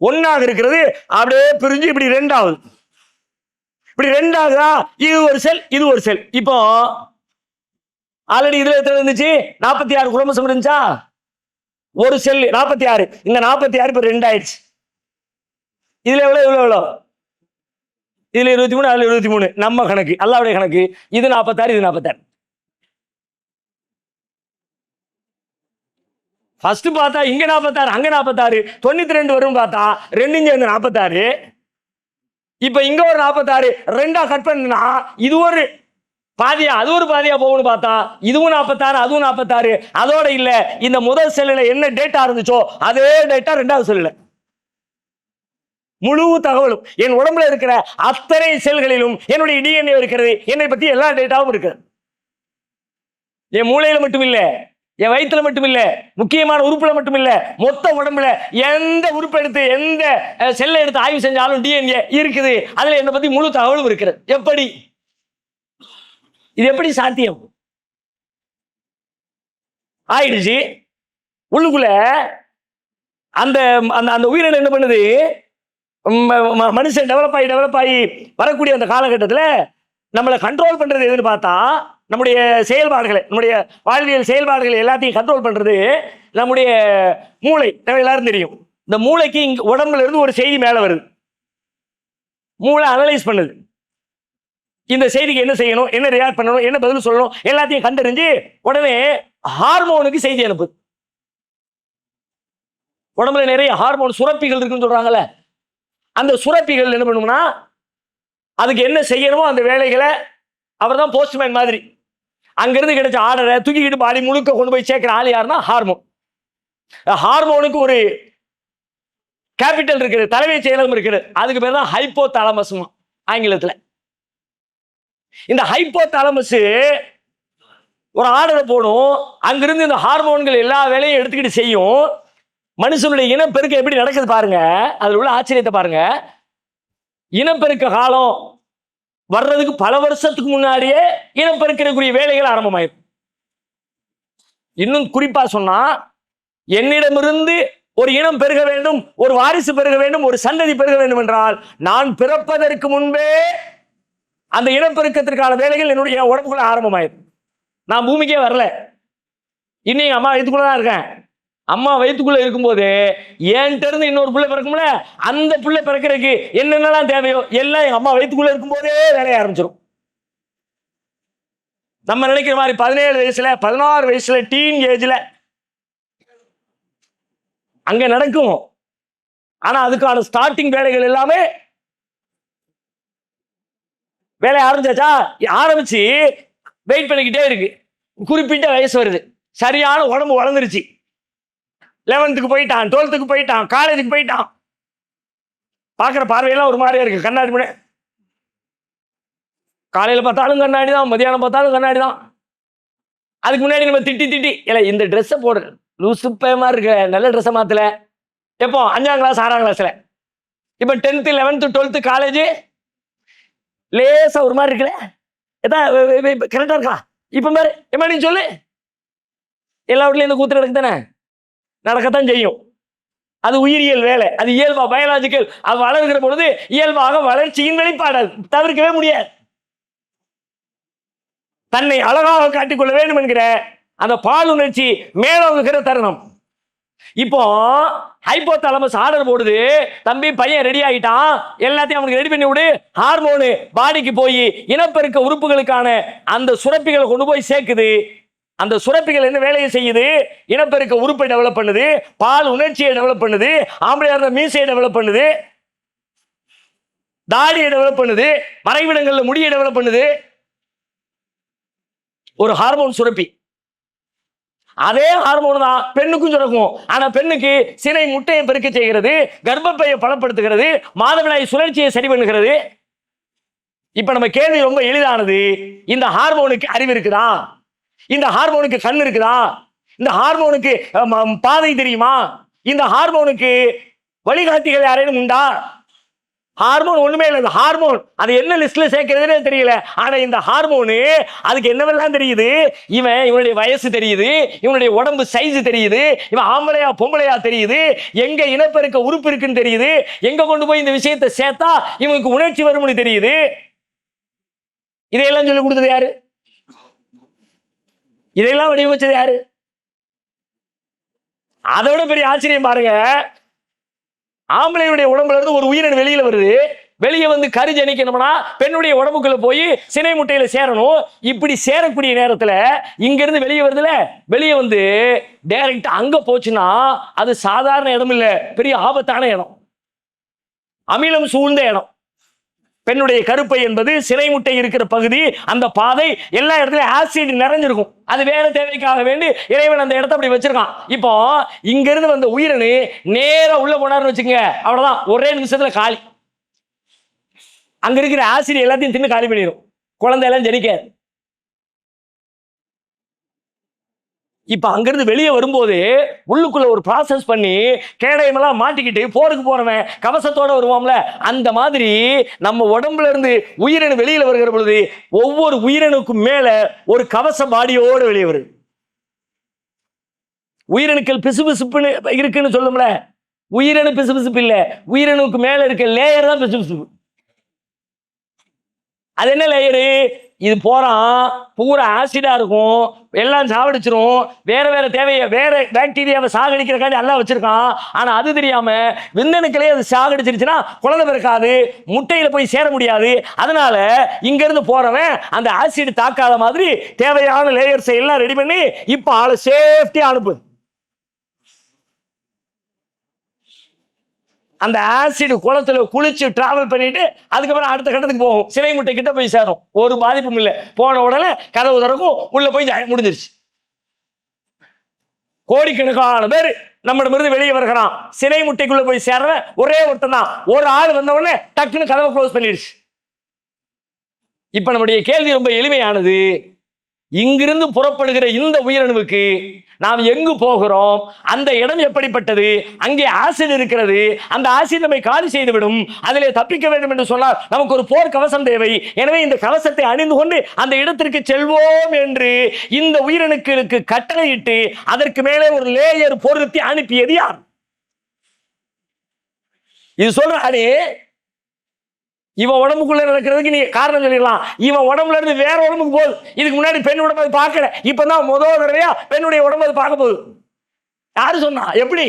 1ஆக இருக்கிறது அப்படியே பிரிஞ்சு இப்படி 2 ஆகுது. இப்படி 2 ஆகுதா? இது ஒரு செல், இது ஒரு செல். இப்போ ஆல்ரெடி இதுல எத்தனை இருந்துச்சு? 46 குரோமோசோம் இருந்துச்சா? ஒரு செல் 46. இந்த 46 இப்ப 2 ஆயிடுச்சு. இதுல எவ்வளவு? இதுல 23, அதுல 23. நம்ம கணக்கு, அல்லாஹ்வுடைய கணக்கு. இது 46, இது 46. ஃபர்ஸ்ட் பார்த்தா இங்க 46, அங்க 46, 92 வரும். பார்த்தா 2 சேர்ந்து 46. இப்ப இங்க ஒரு 46 2ஆ கட் பண்ணா இது ஒரு பாதியா அது ஒரு பாதியா போகணும். பார்த்தா இதுவும் 46, அதுவும் 46. அதோட இல்ல, இந்த முதல் செல்லுல என்ன டேட்டா இருந்துச்சோ அதே டேட்டா 2வது செல்லுல. முழு தகவலும் என் உடம்புல இருக்கிற அத்தனை செல்களிலும் என்னுடைய டிஎன்ஏ இருக்கிறது. என்னை பத்தி எல்லா டேட்டாவும் இருக்கிறது. என் மூளையில மட்டும் இல்ல, என் வயிற்றுல மட்டும் இல்ல, முக்கியமான உறுப்புல மட்டும் இல்ல, மொத்த உடம்புல எந்த உறுப்பு எடுத்து எந்த செல்லை எடுத்து ஆய்வு செஞ்சாலும் டிஎன்ஏ இருக்குது. அதுல என்னை பத்தி முழு தகவலும் இருக்கிறது. எப்படி இது எப்படி சாத்தியம் ஆயிடுச்சு? உள்ளுக்குள்ள அந்த அந்த உயிரினம் என்ன பண்ணுது? மனுஷன் டெவலப் ஆகி வரக்கூடிய அந்த காலகட்டத்தில் நம்மளை கண்ட்ரோல் பண்றது எதுன்னு பார்த்தா நம்முடைய செயல்பாடுகளை, நம்முடைய வாழ்வியல் செயல்பாடுகளை எல்லாத்தையும் கண்ட்ரோல் பண்றது நம்முடைய மூளை. எல்லாரும் தெரியும். இந்த மூளைக்கு இங்க உடம்புல இருந்து ஒரு செய்தி மேலே வருது. மூளை அனலைஸ் பண்ணுது. இந்த செய்திக்கு என்ன செய்யணும், என்ன ரியாக்ட் பண்ணணும், என்ன பதில் சொல்லணும், எல்லாத்தையும் கண்டறிஞ்சு உடனே ஹார்மோனுக்கு செய்தி அனுப்புது. உடம்புல நிறைய ஹார்மோன் சுரப்பிகள் இருக்குன்னு சொல்றாங்கல்ல. அந்த சுரப்பிகள் என்ன பண்ணும்னா அதுக்கு என்ன செய்யணுமோ அந்த வேலைகளை அவர் தான் போஸ்ட்மேன் மாதிரி அங்கிருந்து கிடைச்ச ஆர்டரை தூக்கிக்கிட்டு பாடி முழுக்க கொண்டு போய் சேர்க்கிற ஆள் யாருன்னா ஹார்மோன். ஹார்மோனுக்கு ஒரு கேபிட்டல் இருக்குது, தலைமை செயலகம் இருக்குது. அதுக்கு பேர் தான் ஹைப்போ தாலமஸ் ஆங்கிலத்தில். இந்த ஹைப்போ தாலமஸ் ஒரு ஆர்டரை போடும். அங்கிருந்து இந்த ஹார்மோன்கள் எல்லா வேலையும் எடுத்துக்கிட்டு செய்யும். மனுஷனுடைய இனப்பெருக்கம் எப்படி நடக்குது பாருங்க. அதுல உள்ள ஆச்சரியத்தை பாருங்க. இனப்பெருக்க காலம் வர்றதுக்கு பல வருஷத்துக்கு முன்னாடியே இனப்பெருக்கக்கூடிய வேலைகள் ஆரம்பமாயிரும். இன்னும் குறிப்பா சொன்னா, என்னிடமிருந்து ஒரு இனம் பெருக வேண்டும், ஒரு வாரிசு பெருக வேண்டும், ஒரு சந்ததி பெருக வேண்டும் என்றால் நான் பிறப்பதற்கு முன்பே அந்த இனப்பெருக்கத்திற்கான வேலைகள் என்னுடைய உடம்புக்குள்ள ஆரம்பமாயிரும். நான் பூமிக்கே வரல, இன்னைக்கு அம்மா வயிற்றுக்குள்ளதான் இருக்கேன். அம்மா வயிற்றுக்குள்ள இருக்கும்போது என்கிட்ட இருந்து இன்னொரு பிள்ளை பிறக்கும்ல, அந்த பிள்ளை பிறக்கிறதுக்கு என்னென்னலாம் தேவையோ எல்லாம் எங்க அம்மா வயிற்றுக்குள்ள இருக்கும்போதே வேலைய ஆரம்பிச்சிடும். நம்ம நினைக்கிற மாதிரி 17 வயசுல 16 வயசுல டீன் ஏஜ்ல அங்க நடக்கும். ஆனா அதுக்கான ஸ்டார்டிங் வேலைகள் எல்லாமே வேலையை ஆரம்பிச்சாச்சா? ஆரம்பிச்சு வெயிட் பண்ணிக்கிட்டே இருக்கு. குறிப்பிட்ட வயசு வருது, சரியான உடம்பு வளர்ந்துருச்சு. 11th போயிட்டான், 12th போயிட்டான், காலேஜுக்கு போயிட்டான். பார்க்குற பார்வையெல்லாம் ஒரு மாதிரியா இருக்கு. கண்ணாடி முன்னே காலையில் பார்த்தாலும் கண்ணாடி தான், மதியானம் பார்த்தாலும் கண்ணாடி தான். அதுக்கு முன்னாடி நம்ம திட்டி இல்லை இந்த ட்ரெஸ்ஸை போடுற லூசு பயமா இருக்கு, நல்ல ட்ரெஸ்ஸை மாற்றல. எப்போ 5ஆம் கிளாஸ் 6ஆம் கிளாஸில். இப்போ 10th 11th 12th காலேஜ் லேசா ஒரு மாதிரி இருக்குல்ல, கரெக்டா இருக்கா? இப்ப மாதிரி எப்படி நீ சொல்லு, எல்லா வீட்லயும் இந்த கூத்து நடக்கு தானே, நடக்கத்தான் செய்யும். அது உயிரியல் வேலை, அது இயல்பா பயாலஜிக்கல். அது வளர்கிற பொழுது இயல்பாக வளர்ச்சியின் வெளிப்பாடு, தவிர்க்கவே முடியாது. தன்னை அழகாக காட்டிக்கொள்ள வேண்டும் என்கிற அந்த பால் உணர்ச்சி மேலோங்குகிற தருணம். இப்போ ஹைப்போதாலமஸ் ஆர்டர் போடுது, தம்பி பையன் ரெடி ஆகிட்டான், எல்லாத்தையும் அவனுக்கு ரெடி பண்ணி விடு. ஹார்மோனு பாடிக்கு போய் இனப்பெருக்க உறுப்புகளுக்கான அந்த சுரப்பிகளை கொண்டு போய் சேர்க்குது. அந்த சுரப்பிகள் என்ன வேலையை செய்யுது? இனப்பெருக்க உறுப்பை டெவலப் பண்ணுது, பால் உணர்ச்சியை டெவலப் பண்ணுது, ஆம்பளையார் மீசையை டெவலப் பண்ணுது, தாடியை டெவலப் பண்ணுது, மறைவிடங்கள்ல முடியை டெவலப் பண்ணுது. ஒரு ஹார்மோன் சுரப்பி. அதே ஹார்மோன் தான் பெண்ணுக்கும் சுரக்கும். ஆனா பெண்ணுக்கு சினை முட்டையை பெருக்க செய்கிறது, கர்ப்பப்பையை பலப்படுத்துகிறது, மாதவிடாய் சுழற்சியை சரி பண்ணுகிறது. இப்ப நம்ம கேள்வி ரொம்ப எளிதானது. இந்த ஹார்மோனுக்கு அறிவு இருக்குதா? இந்த ஹார்மோனுக்கு கண் இருக்குதா? இந்த ஹார்மோனுக்கு பாதை தெரியுமா? இந்த ஹார்மோனுக்கு வழிகாட்டிகள் யாரேனும் உண்டா? ஹார்மோன் ஒண்ணுமே இல்லை. ஹார்மோன் அது என்ன லிஸ்ட்ல சேர்க்கிறதுனே தெரியல. ஆனா இந்த ஹார்மோனு அதுக்கு என்னவெல்லாம் தெரியுது? இவனுடைய வயசு தெரியுது, இவனுடைய உடம்பு சைஸ் தெரியுது, இவன் ஆம்பளையா பொம்பளையா தெரியுது, எங்க இனப்பெருக்க உறுப்பு இருக்குன்னு தெரியுது, எங்க கொண்டு போய் இந்த விஷயத்தை சேர்த்தா இவனுக்கு உணர்ச்சி வரும்னு தெரியுது. இதையெல்லாம் சொல்லி கொடுத்தது யாரு? இதையெல்லாம் வடிவமைச்சது யாரு? அதோட பெரிய ஆச்சரியம் பாருங்க, ஆம்பளையுடைய உடம்புல இருந்து ஒரு உயிரின் வெளியில வருது, வெளியே வந்து கரு ஜனிக்கணும்னா பெண்ணுடைய உடம்புக்குள்ள போய் சினை முட்டையில சேரணும். இப்படி சேரக்கூடிய நேரத்துல இங்க இருந்து வெளியே வருதுல, வெளியே வந்து டைரக்ட் அங்க போச்சுன்னா அது சாதாரண இடம் இல்ல, பெரிய ஆபத்தான இடம், அமிலம் சூழ்ந்த இடம். பெண்ணுடைய கருப்பை என்பது சினை முட்டை இருக்கிற பகுதி, அந்த பாதை எல்லா இடத்துலயும் ஆசிட் நிறைஞ்சிருக்கும். அது வேற தேவைக்காக வேண்டி இறைவன் அந்த இடத்த அப்படி வச்சிருக்கான். இப்போ இங்க இருந்து வந்த உயிரணு நேரா உள்ள போனார்னு வச்சுக்கோங்க, அவ்வளவுதான், ஒரே நிமிஷத்துல காலி. அங்க இருக்கிற ஆசிட் எல்லாத்தையும் தின்னு காலி பண்ணிடும், குழந்தை எல்லாம் ஜனிக்காது. இப்ப அங்கிருந்து வெளியே வரும்போது உள்ளுக்குள்ள ஒரு ப்ராசஸ் பண்ணி கேடயமெல்லாம் மாட்டிக்கிட்டு போருக்கு போறவன் கவசத்தோட வருவோம்ல, அந்த மாதிரி நம்ம உடம்புல இருந்து உயிரணு வெளியில வருகிற பொழுது ஒவ்வொரு உயிரணுக்கும் மேல ஒரு கவச பாடியோடு வெளியே வருது. உயிரணுக்கள் பிசுபிசுப்புன்னு இருக்குன்னு சொல்லும்ல, உயிரணு பிசுபிசுப்பு இல்ல, உயிரணுக்கு மேல இருக்க லேயர் தான் பிசுபிசுப்பு. அது என்ன லேயரு? இது போறான் பூரா ஆசிடா இருக்கும், எல்லாம் சாவடிச்சிரும், வேற வேற தேவையை வேற பாக்டீரியாவை சாகடிக்கிறக்காண்டி எல்லாம் வச்சிருக்கான். ஆனா அது தெரியாம விந்தணுக்களே அது சாகடிச்சிருச்சுன்னா குழந்தை பிறக்காது, முட்டையில போய் சேர முடியாது. அதனால இங்க இருந்து போறவன் அந்த ஆசிட் தாக்காத மாதிரி தேவையான லேயர்ஸ் எல்லாம் ரெடி பண்ணி இப்ப ஆளு சேஃப்டியா அனுப்புது. அந்த ஆசிட் குளத்துல குளிச்சு டிராவல் பண்ணிட்டு அதுக்கப்புறம் அடுத்த கட்டத்துக்கு போகும், சினை முட்டை கிட்ட போய் சேரும், ஒரு பாதிப்பும் இல்லை. போன உடனே கதவு திறக்கும், உள்ள போய் முடிஞ்சிருச்சு. கோடிக்கணக்கான பேர் நம்மிடமிருந்து வெளியே வருகிறான், சினை முட்டைக்குள்ள போய் சேர்றவன் ஒரே ஒருத்தன் தான். ஒரு ஆள் வந்த உடனே டக்குன்னு கதவை க்ளோஸ் பண்ணிடுச்சு. இப்ப நம்முடைய கேள்வி ரொம்ப எளிமையானது. இங்கிருந்து புறப்படுகிற இந்த உயிரணுவுக்கு நாம் எங்கு போகிறோம், அந்த இடம் எப்படிப்பட்டது, அங்கே ஆசிட் இருக்கிறது, அந்த ஆசிட் நம்மை காலி செய்துவிடும், அதிலே தப்பிக்க வேண்டும் என்று சொன்னால் நமக்கு ஒரு போர் கவசம் தேவை. எனவே இந்த கவசத்தை அணிந்து கொண்டு அந்த இடத்திற்கு செல்வோம் என்று இந்த உயிரணுக்களுக்கு கட்டளையிட்டு அதற்கு மேலே ஒரு லேயர் பொருத்தி அனுப்பியது யார்? இது சொல்றானே, இவன் உடம்புக்குள்ள நடக்கிறதுக்கு நீ காரணம் சொல்லிடலாம். இவன் உடம்புல இருந்து வேற உடம்புக்கு போகுது. இதுக்கு முன்னாடி பெண் உடம்பு அது பார்க்கல, இப்பதான் முதல் தடவையா பெண்ணுடைய உடம்பு அது பார்க்க போகுது. யாரு சொன்னா? எப்படி?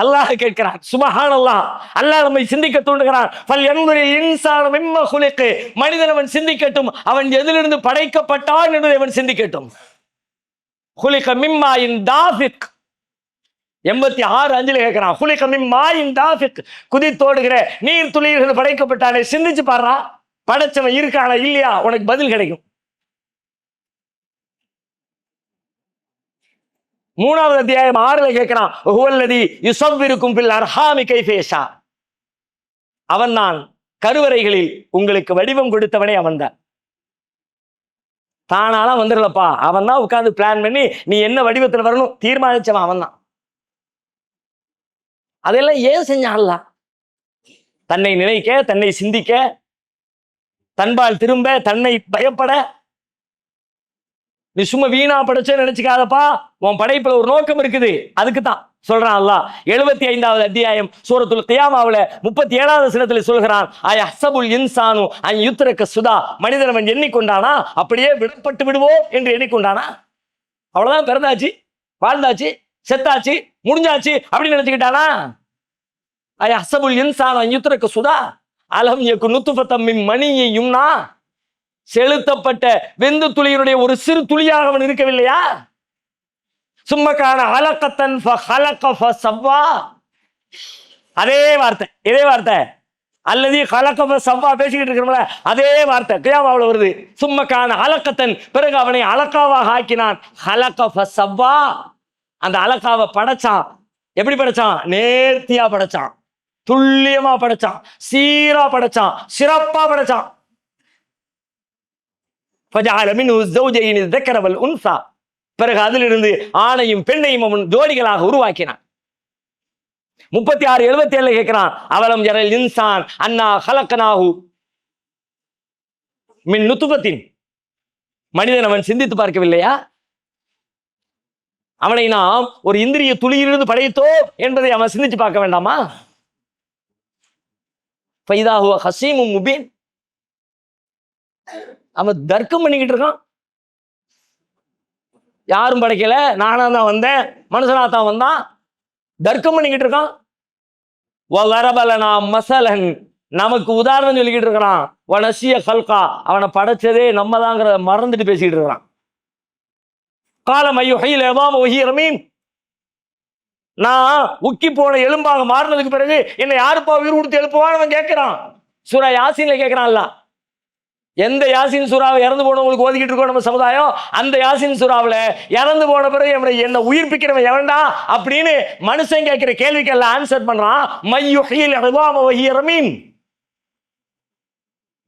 அல்லாஹ் கேட்கிறான். சுப்ஹானல்லாஹ். அல்லாஹ் நம்மை சிந்திக்க தூண்டுகிறான். மனிதன் அவன் சிந்திக்கட்டும், அவன் எதிலிருந்து படைக்கப்பட்டான் என்பதை அவன் சிந்திக்கட்டும். 86:5 கேட்கிறான். குதித்தோடுகிற நீர் துளியில் படைக்கப்பட்டானே, சிந்திச்சு பாடுறா, படைச்சவன் இருக்கானா இல்லையா, உனக்கு பதில் கிடைக்கும். 3வது அத்தியாயம் 6 கேட்கிறான். அவன் தான் கருவறைகளில் உங்களுக்கு வடிவம் கொடுத்தவனே அவன்தான். தானாலாம் வந்துடலப்பா, அவன் தான் உட்கார்ந்து பிளான் பண்ணி நீ என்ன வடிவத்தில் வரணும் தீர்மானிச்சவன் அவன் தான். அதெல்லாம் ஏன் செஞ்சான்ல? தன்னை நினைக்க, தன்னை சிந்திக்க, தன்பால் திரும்ப, தன்னை பயப்பட. நீ சும்மா வீணா படைச்சே நினைச்சுக்காதப்பா, உன் படைப்புல ஒரு நோக்கம் இருக்குது. அதுக்கு தான் சொல்றான் அல்லாஹ் 75வது அத்தியாயம் சூரத்துல் கியாமாவுல 37வது வசனத்துல சொல்கிறான், அயஹ்சபுல் இன்சானு அன் யுத்ரக சுதா, மனிதன் அவன் எண்ணிக்கொண்டானா அப்படியே விடப்பட்டு விடுவோம் என்று எண்ணிக்கொண்டானா? அவ்வளவுதான், பிறந்தாச்சு, வாழ்ந்தாச்சு, செத்தாச்சு, முடிஞ்சாச்சு அப்படின்னு நினைச்சுக்கிட்டானா? அயஹ்சபுல் இன்சானு அன் யுத்ரக சுதா அலம் யகுன் நுத்ஃபத்தம் மின் மனியின் யும்னா, செலுத்தப்பட்ட வெந்து துளியினுடைய ஒரு சிறு துளியாக அவன் இருக்கவில்லையா? சும்மக்கான அலக்கத்தன் ஃபஸவ்வா, அதே வார்த்தை, இதே வார்த்தை அல்லது கலக்க சவ்வா பேசிக்கிட்டு இருக்கிறோம்ல, அதே வார்த்தை கியாமாவுல வருது. சும்மக்கான அலக்கத்தன், பிறகு அவனை அலக்காவாக ஆக்கினான். ஹலக்க ஃபஸவ்வா, அந்த அலக்காவை படைச்சான். எப்படி படைச்சான்? நேர்த்தியா படைச்சான், துல்லியமா படைச்சான், சீரா படைச்சான், சிறப்பா படைச்சான். ஃபஜஅல மின்ஹு ஸௌஜைனி ذكر والانثى, பிறகு அதிலிருந்து ஆணையும் பெண்ணையும் அவன் ஜோடிகளாக உருவாக்கினான். 36-77 கேட்கிறான், அவலம் யரல் இன்சான் அன்னா ஹலக்னாஹு மின் நுத்ஃபத்தின், மனிதன் அவன் சிந்தித்து பார்க்கவில்லையா? அவனை நாம் ஒரு இந்திரிய துளியிலிருந்து படைத்தோம் என்பதை அவன் சிந்திச்சு பார்க்க வேண்டாமா? ஃபைதா ஹுவ ஹஸீமும் முபீன், அவன் தர்க்கம் பண்ணிக்கிட்டு இருக்கான். யாரும் படைக்கல, நானா தான் வந்தேன், மனுஷனா தான் வந்தான், தர்க்கம் பண்ணிக்கிட்டு இருக்கான். வலரபலனா மஸலன், நமக்கு உதாரணம் சொல்லிக்கிட்டு இருக்கிறான். வனசிய கல்கா, அவனை படைச்சதே நம்ம தாங்கிறத மறந்துட்டு பேசிக்கிட்டு இருக்கிறான். காலம் ஐயுஹைல் எவாம வஹிய ரமீம், நான் உக்கி போன எலும்பாக மாறினதுக்கு பிறகு என்னை யாருப்பா உயிர் கொடுத்து எழுப்புவான்னு அவன் கேட்கிறான். சூரா யாசீன்ல கேட்கிறான்ல. எந்த யாசின் சூறாவை இறந்து போனவங்களுக்கு ஓதிக்கிட்டு இருக்கோம் நம்ம சமுதாயம், அந்த யாசின் சூறாவில் இறந்து போன பிறகு என்ன உயிர்ப்பிக்கிறவன் எவன்டா அப்படின்னு மனுஷன் கேட்கிற கேள்விக்கெல்லாம் ஆன்சர் பண்றான். மையுஹில் இவாம வஹிய ரமீம்,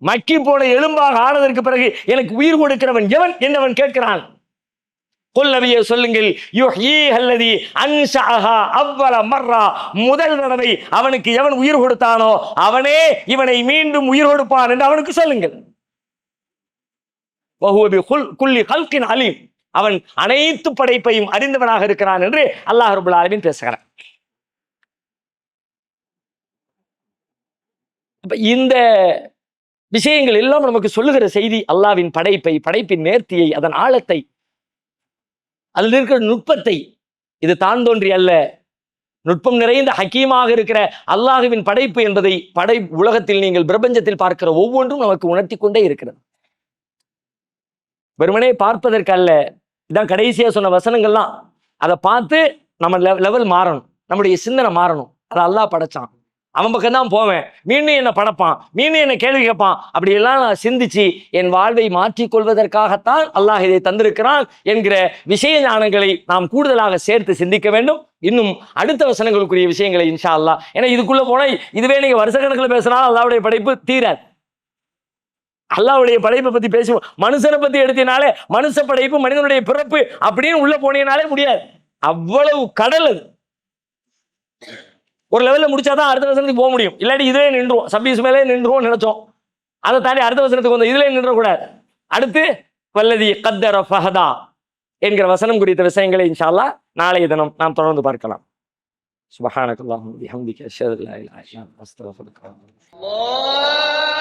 மக்கி போன எலும்பாக ஆனதற்கு பிறகு எனக்கு உயிர் கொடுக்கிறவன் எவன் என்னவன் கேட்கிறான். குல் நபியே சொல்லுங்கள், யுஹ்யீஹ அல்லதி அன்ஷஅஹா அவ்வல மர்ரா, முதல் தடவை அவனுக்கு எவன் உயிர் கொடுத்தானோ அவனே இவனை மீண்டும் உயிர் கொடுப்பான் என்று அவனுக்கு சொல்லுங்கள். குல்லி கல்கின் அலீம், அவன் அனைத்து படைப்பையும் அறிந்தவனாக இருக்கிறான் என்று அல்லாஹ் ரப்பல் ஆலமீன் பேசுகிறான். இந்த விஷயங்கள் எல்லாம் நமக்கு சொல்லுகிற செய்தி அல்லாஹ்வின் படைப்பை, படைப்பின் நேர்த்தியை, அதன் ஆழத்தை, அதில் இருக்கிற நுட்பத்தை. இது தான் தோன்றி அல்ல, நுட்பம் நிறைந்த ஹக்கீமாக இருக்கிற அல்லாஹ்வின் படைப்பு என்பதை உலகத்தில் நீங்கள் பிரபஞ்சத்தில் பார்க்கிற ஒவ்வொன்றும் நமக்கு உணர்த்தி கொண்டே இருக்கிறது. வெறுமனே பார்ப்பதற்கு அல்ல. இதான் கடைசியா சொன்ன வசனங்கள்லாம், அதை பார்த்து நம்ம லெவல் மாறணும், நம்முடைய சிந்தனை மாறணும். அதை அல்லாஹ் படைச்சான், அவன் பக்கம் தான் போவேன், மீண்டும் என்னை படைப்பான், மீண்டும் என்னை கேள்வி கேட்பான். அப்படியெல்லாம் நான் சிந்திச்சு என் வாழ்வை மாற்றிக்கொள்வதற்காகத்தான் அல்லாஹ் இதை தந்திருக்கிறான் என்கிற விஷய ஞானங்களை நாம் கூடுதலாக சேர்த்து சிந்திக்க வேண்டும். இன்னும் அடுத்த வசனங்களுக்குரிய விஷயங்களை இன்ஷா அல்லாஹ், ஏன்னா இதுக்குள்ள போனா இதுவே நீங்க வருஷக்கணக்கில் பேசினாலும் அல்லாஹ்வுடைய படைப்பு தீராது. அல்லாஹ்வுடைய படைப்பை பத்தி பேசுவோம், மனுஷனை பத்தி எடுத்தினாலே மனுஷ படைப்பு, மனிதனுடைய பிறப்பு அப்படின்னு உள்ள போனீங்கனாலே முடியாது. அவ்வளவு கடல் அது. ஒரு லெவல்ல முடிச்சாதான் அடுத்த வசனத்துக்கு போக முடியும், இல்லாட்டி இதுவே நின்றுவோம், சப்பீஸ் மேலே நின்றுவோம் நினைச்சோம். அதை தாண்டி அடுத்த வசனத்துக்கு வந்து இதுல நின்றக்கூடாது. அடுத்து வல்லதி கத்தர ஃபஹதா என்கிற வசனம் குறித்த விஷயங்களை இன்ஷா அல்லாஹ் நாளைய தினம் நாம் தொடர்ந்து பார்க்கலாம். சுப்ஹானக்கல்லாஹும்ம வபிஹம்திக அஷ்ஹது அல்லா இலாஹா இல்லா அன்த அஸ்தக்ஃபிருக வ அத்தூபு இலைக்.